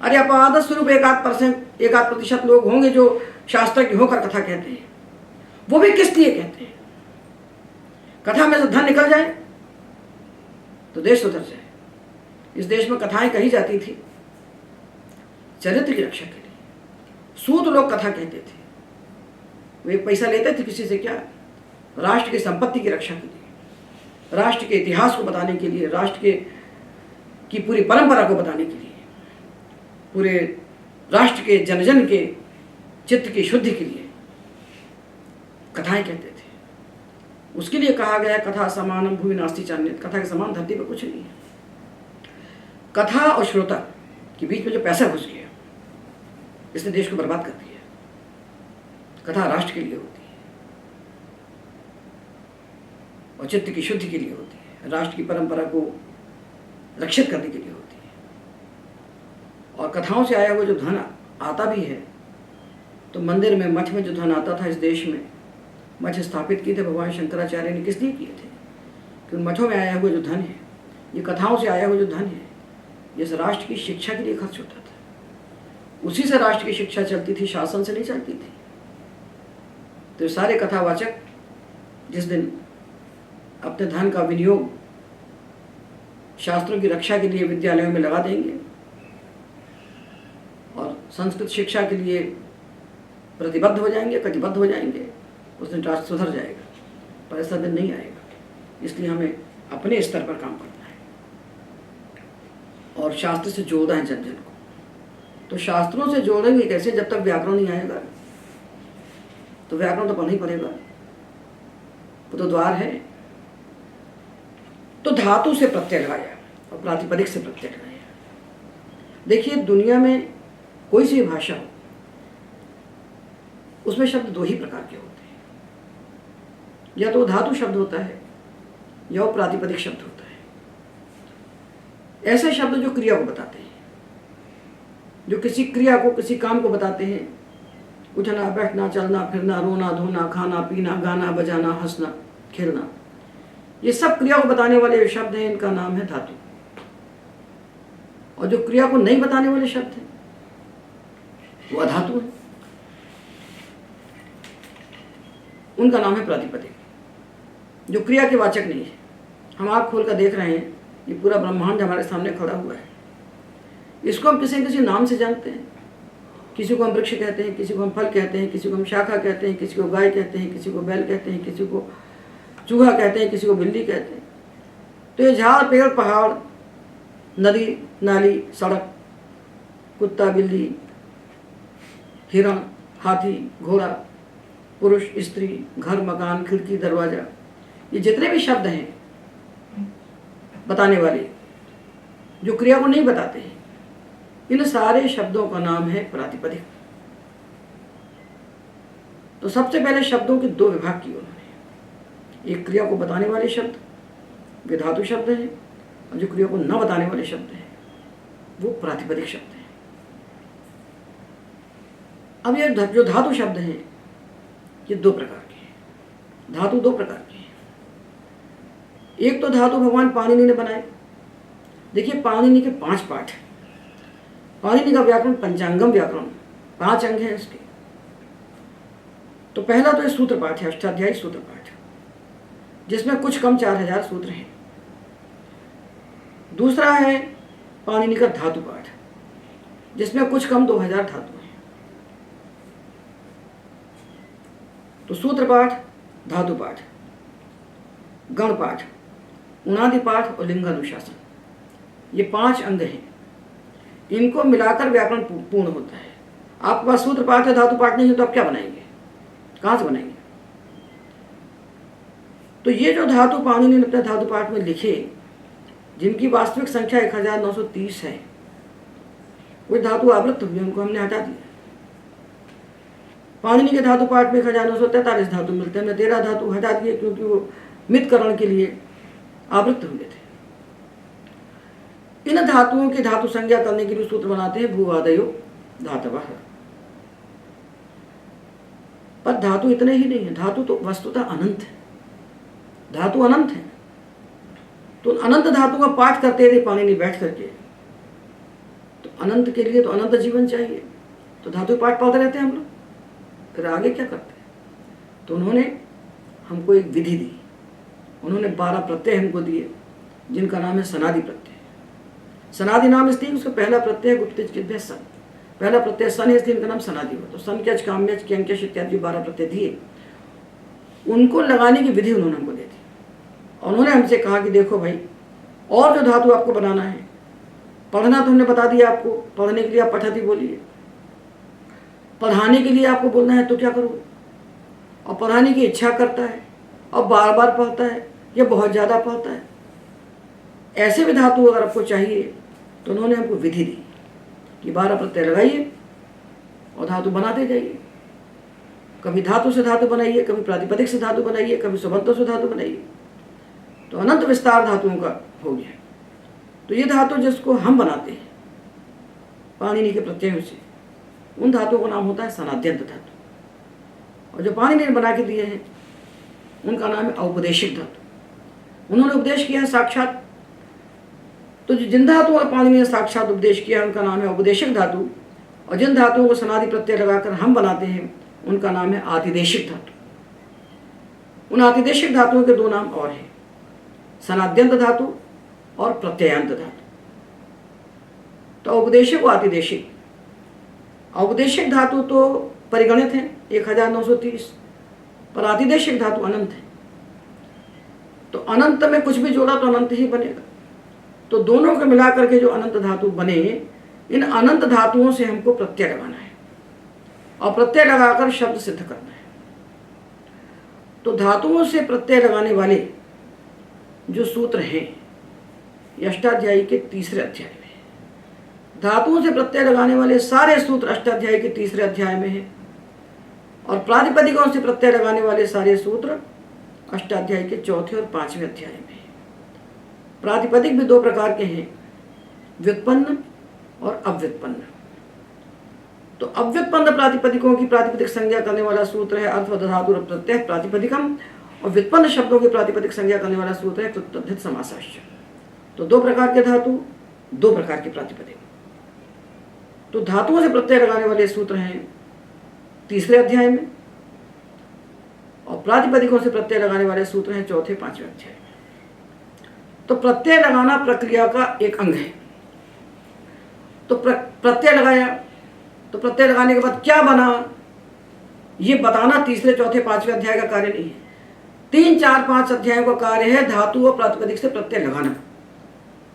अरे अपवाद स्वरूप 1-8% लोग होंगे जो शास्त्र की होकर कथा कहते हैं। वो भी किस लिए कहते हैं? कथा में से धन निकल जाए तो देश सुधर जाए। इस देश में कथाएं कही जाती थी चरित्र की रक्षा के लिए। सूत लोग कथा कहते थे, वे पैसा लेते थे किसी से क्या? राष्ट्र की संपत्ति की रक्षा के लिए, राष्ट्र के इतिहास को बताने के लिए, राष्ट्र की पूरी परंपरा को बताने के लिए, पूरे राष्ट्र के जन के चित्त की शुद्धि के लिए कथाएं कहते थे। उसके लिए कहा गया कथा समानम भूमि नास्ति चान्यत, कथा के समान धरती पर कुछ नहीं है। कथा और श्रोता के बीच में जो पैसा घुस गया, इसने देश को बर्बाद कर दिया। कथा राष्ट्र के लिए होती है और चित्त की शुद्धि के लिए होती है, राष्ट्र की परंपरा को रक्षित करने के लिए होती है। और कथाओं से आया हुआ जो धन आता भी है, तो मंदिर में, मठ में जो धन आता था, इस देश में मठ स्थापित किए थे भगवान शंकराचार्य ने, किस लिए किए थे? कि उन मठों में आया हुआ जो धन है, ये कथाओं से आया हुआ जो धन है, ये राष्ट्र की शिक्षा के लिए खर्च होता था। उसी से राष्ट्र की शिक्षा चलती थी, शासन से नहीं चलती थी। तो सारे कथावाचक जिस दिन अपने धन का विनियोग शास्त्रों की रक्षा के लिए विद्यालयों में लगा देंगे और संस्कृत शिक्षा के लिए प्रतिबद्ध हो जाएंगे, कटिबद्ध हो जाएंगे, उस दिन राष्ट्र सुधर जाएगा। पर ऐसा दिन नहीं आएगा। इसलिए हमें अपने स्तर पर काम करना है और शास्त्र से जोड़ना है जन जन को। तो शास्त्रों से जोड़ेंगे कैसे? जब तक व्याकरण नहीं आएगा। तो व्याकरण तो पढ़ना ही पड़ेगा, वो तो द्वार है। तो धातु से प्रत्यय लगाया और प्रातिपदिक से प्रत्यय लगाया। देखिए, दुनिया में कोई सी भाषा हो, उसमें शब्द दो ही प्रकार के होते हैं। या तो धातु शब्द होता है या वो प्रातिपदिक शब्द होता है। ऐसे शब्द जो क्रिया को बताते हैं, जो किसी क्रिया को, किसी काम को बताते हैं। उठना, बैठना, चलना, फिरना, रोना, धोना, खाना, पीना, गाना, बजाना, हंसना, खेलना, ये सब क्रिया को बताने वाले शब्द हैं, इनका नाम है धातु। और जो क्रिया को नहीं बताने वाले शब्द हैं, वो अधातु है, उनका नाम है प्रातिपदिक, जो क्रिया के वाचक नहीं है। हम आँख खोल कर देख रहे हैं, ये पूरा ब्रह्मांड हमारे सामने खड़ा हुआ है। इसको हम किसी न किसी नाम से जानते हैं। किसी को हम वृक्ष कहते हैं, किसी को हम फल कहते हैं, किसी को हम शाखा कहते हैं, किसी को गाय कहते हैं, किसी को बैल कहते हैं, किसी को चूहा कहते हैं, किसी को बिल्ली कहते हैं। तो ये झाड़, पेड़, पहाड़, नदी, नाली, सड़क, कुत्ता, बिल्ली, हिरण, हाथी, घोड़ा, पुरुष, स्त्री, घर, मकान, खिड़की, दरवाजा, ये जितने भी शब्द हैं बताने वाले, जो क्रिया को नहीं बताते हैं, इन सारे शब्दों का नाम है प्रातिपदिक। तो सबसे पहले शब्दों के दो विभाग किए उन्होंने। एक क्रिया को बताने वाले शब्द, वे धातु शब्द हैं, और जो क्रिया को न बताने वाले शब्द हैं, वो प्रातिपदिक शब्द हैं। अब ये जो धातु शब्द हैं, ये दो प्रकार के हैं। धातु दो प्रकार के हैं। एक तो धातु भगवान पाणिनि ने बनाए। देखिए, पाणिनि के 5 पाठ हैं। पाणिनि का व्याकरण पंचांगम व्याकरण, 5 अंग हैं इसके। तो पहला तो ये सूत्र पाठ है, अष्टाध्यायी सूत्र पाठ, जिसमें कुछ कम 4000 सूत्र हैं। दूसरा है पाणिनि का धातु पाठ, जिसमें कुछ कम 2000 धातु हैं। तो सूत्र पाठ, धातु पाठ, गण पाठ, उणादि पाठ और लिंग अनुशासन, ये 5 अंग हैं। इनको मिलाकर व्याकरण पूर्ण होता है। आपके पास सूत्र पाठ है, धातु पाठ नहीं है, तो आप क्या बनाएंगे, कहाँ से बनाएंगे? तो ये जो धातु पाणिनि ने अपने धातु पाठ में लिखे, जिनकी वास्तविक संख्या 1930 है, वो धातु आवृत्त हुए, उनको हमने हटा दिया। पाणिनि के धातु पाठ में 1943 धातु मिलते हैं, हमने 13 धातु हटा दिए क्योंकि वो मितकरण के लिए आवृत्त हुए थे। इन धातुओं की धातु संज्ञा करने के लिए सूत्र बनाते हैं भूवादयो धातवः। पर धातु इतने ही नहीं है, धातु तो वस्तुतः अनंत है, धातु अनंत है। तो अनंत धातु का पाठ करते थे पाणिनि बैठ करके, तो अनंत के लिए तो अनंत जीवन चाहिए, तो धातु पाठ पढ़ते रहते हैं हम लोग, फिर आगे क्या करते हैं? तो उन्होंने हमको एक विधि दी, उन्होंने 12 प्रत्यय हमको दिए, जिनका नाम है सनादि प्रत्यय। सनादि नाम इसलिए उसका पहला प्रत्यय गुप्त सन, पहला प्रत्यय सन है, इसलिए इनका नाम सनादि हुआ। तो सन के काम्य क्यंक्यश इत्यादि 12 प्रत्यय दिए, उनको लगाने की विधि उन्होंने हमको दे दी। उन्होंने हमसे कहा कि देखो भाई, और जो धातु आपको बनाना है, पढ़ना तो हमने बता दिया आपको, पढ़ने के लिए आप पठती बोलिए, पढ़ाने के लिए आपको बोलना है तो क्या करोगे? और पढ़ाने की इच्छा करता है और बार बार पढ़ता है या बहुत ज़्यादा पढ़ता है, ऐसे भी धातु अगर आपको चाहिए, तो उन्होंने हमको विधि दी कि 12 प्रत्यय लगाइए और धातु बनाते जाइए। कभी धातु से धातु बनाइए, कभी प्रातिपदिक से धातु बनाइए, कभी सुबंतों से धातु बनाइए। तो अनंत विस्तार धातुओं का हो गया। तो ये धातु जिसको हम बनाते हैं पाणिनि के प्रत्ययों से, उन धातुओं का नाम होता है सनाद्यंत धातु। और जो पाणिनि ने बना के दिए हैं, उनका नाम है औपदेशिक धातु। उन्होंने उपदेश किया है साक्षात। तो जिन धातुओं का पाणिनि ने साक्षात उपदेश किया, उनका नाम है औपदेशिक धातु। और जिन धातुओं को सनादि प्रत्यय लगाकर हम बनाते हैं, उनका नाम है आतिदेशिक धातु। उन आतिदेशिक धातुओं के 2 नाम और हैं, सनाद्यंत धातु और प्रत्ययांत धातु। तो औपदेशिक और आतिदेशिक, औपदेशिक धातु तो परिगणित है 1930, पर आतिदेशिक धातु अनंत है। तो अनंत में कुछ भी जोड़ा तो अनंत ही बनेगा। तो दोनों को मिलाकर के जो अनंत धातु बने, इन अनंत धातुओं से हमको प्रत्यय लगाना है और प्रत्यय लगाकर शब्द सिद्ध करना है। तो धातुओं से प्रत्यय लगाने वाले जो सूत्र हैं, अष्टाध्यायी के 3रे अध्याय में। धातुओं से प्रत्यय लगाने वाले सारे सूत्र अष्टाध्यायी के 3रे अध्याय में हैं, और प्रातिपदिकों से प्रत्यय लगाने वाले सारे सूत्र अष्टाध्यायी के 4थे और 5वें अध्याय में हैं। प्रातिपदिक भी 2 प्रकार के हैं, व्युत्पन्न और अव्युत्पन्न। तो अव्युत्पन्न प्रातिपदिकों की प्रातिपदिक संज्ञा करने वाला सूत्र है अर्थवद धातु प्रत्यय प्रातिपदिकम, और व्युत्पन्न शब्दों की प्रातिपदिक संज्ञा करने वाला सूत्र है कृत्वधित समासाश्च। तो 2 प्रकार के धातु, 2 प्रकार के प्रातिपदिक। तो धातुओं से प्रत्यय लगाने वाले सूत्र हैं 3रे अध्याय में, और प्रातिपदिकों से प्रत्यय लगाने वाले सूत्र हैं 4थे 5वें अध्याय में। तो प्रत्यय लगाना प्रक्रिया का एक अंग है। तो प्रत्यय लगाया, तो प्रत्यय लगाने के बाद क्या बना, ये बताना 3रे 4थे 5वें अध्याय का कार्य नहीं है। 3, 4, 5 अध्यायों का कार्य है धातु और प्रातिपदिक से प्रत्यय लगाना।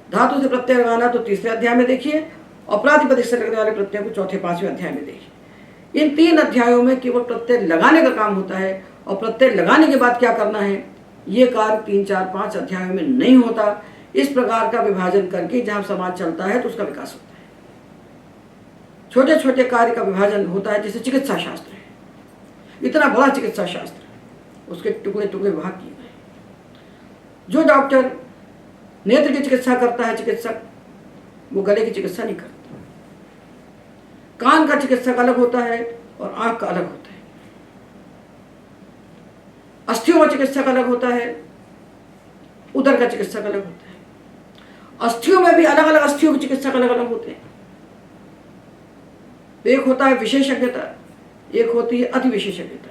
धातु से प्रत्यय लगाना तो 3रे अध्याय में देखिए, और प्रातिपदिक से लगने वाले प्रत्यय को 4थे 5वें अध्याय में देखिए। इन 3 अध्यायों में केवल प्रत्यय लगाने का काम होता है, और प्रत्यय लगाने के बाद क्या करना है, ये कार्य 3, 4, 5 अध्यायों में नहीं होता। इस प्रकार का विभाजन करके जहाँ समाज चलता है तो उसका विकास होता है। छोटे छोटे कार्य का विभाजन होता है, जैसे चिकित्सा शास्त्र है, इतना बड़ा चिकित्सा शास्त्र, उसके टुकड़े टुकड़े विभाग किए गए। जो डॉक्टर नेत्र की चिकित्सा करता है, चिकित्सक, वो गले की चिकित्सा नहीं करता। कान का चिकित्सक अलग होता है और आंख का अलग होता है। अस्थियों का चिकित्सक अलग होता है, उदर का चिकित्सक अलग होता है। अस्थियों में भी अलग अलग अस्थियों के चिकित्सक अलग अलग होते हैं। एक होता है विशेषज्ञता, एक होती है अति विशेषज्ञता,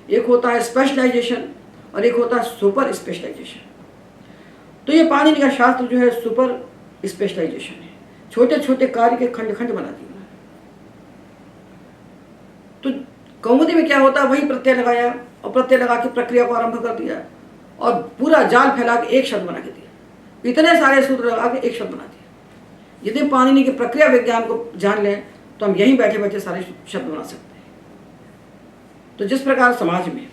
एक होता है स्पेशलाइजेशन और एक होता है सुपर स्पेशलाइजेशन। तो ये पाणिनि का शास्त्र जो है सुपर स्पेशलाइजेशन है, छोटे छोटे कार्य के खंड खंड बना दिए। तो कौमुदी में क्या होता है, वही प्रत्यय लगाया और प्रत्यय लगा के प्रक्रिया को आरंभ कर दिया और पूरा जाल फैला के एक शब्द बना के दिया। इतने सारे सूत्र लगा के एक शब्द बना दिया। यदि पाणिनि की प्रक्रिया विज्ञान को जान लें तो हम यहीं बैठे बैठे सारे शब्द बना सकते हैं। तो जिस प्रकार समाज में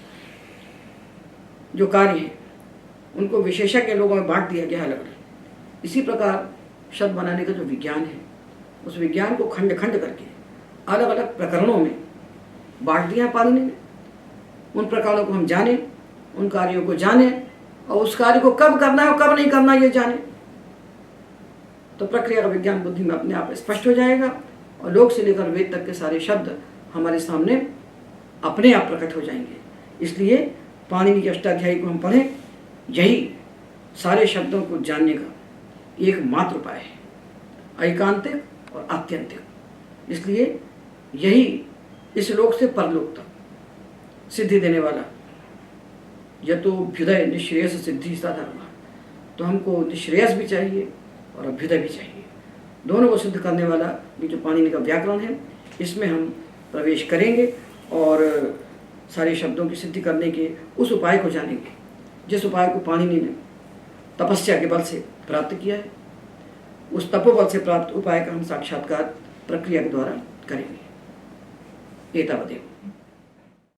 जो कार्य हैं उनको विशेषज्ञ लोगों में बांट दिया गया अलग अलग, इसी प्रकार शब्द बनाने का जो विज्ञान है उस विज्ञान को खंड खंड करके अलग अलग प्रकरणों में बांट दिया पाणिनि ने। उन प्रकरणों को हम जानें, उन कार्यों को जानें और उस कार्य को कब करना है और कब नहीं करना ये जानें, तो प्रक्रिया का विज्ञान बुद्धि में अपने आप स्पष्ट हो जाएगा और लोक से लेकर वेद तक के सारे शब्द हमारे सामने अपने आप प्रकट हो जाएंगे। इसलिए पाणिनि के अष्टाध्यायी को हम पढ़ें, यही सारे शब्दों को जानने का एक मात्र उपाय है, एकांतिक और आत्यंतिक। इसलिए यही इस लोक से परलोक तक सिद्धि देने वाला यतोभ्युदय निःश्रेयस सिद्धि सा धर्म। तो हमको निःश्रेयस भी चाहिए और अभ्युदय भी चाहिए, दोनों को सिद्ध करने वाला ये जो पाणिनि का व्याकरण है इसमें हम प्रवेश करेंगे और सारे शब्दों की सिद्धि करने के उस उपाय को जानेंगे जिस उपाय को पाणिनि ने तपस्या के बल से प्राप्त किया है। उस तपोबल से प्राप्त उपाय का हम साक्षात्कार प्रक्रिया के द्वारा करेंगे। एतावदेव।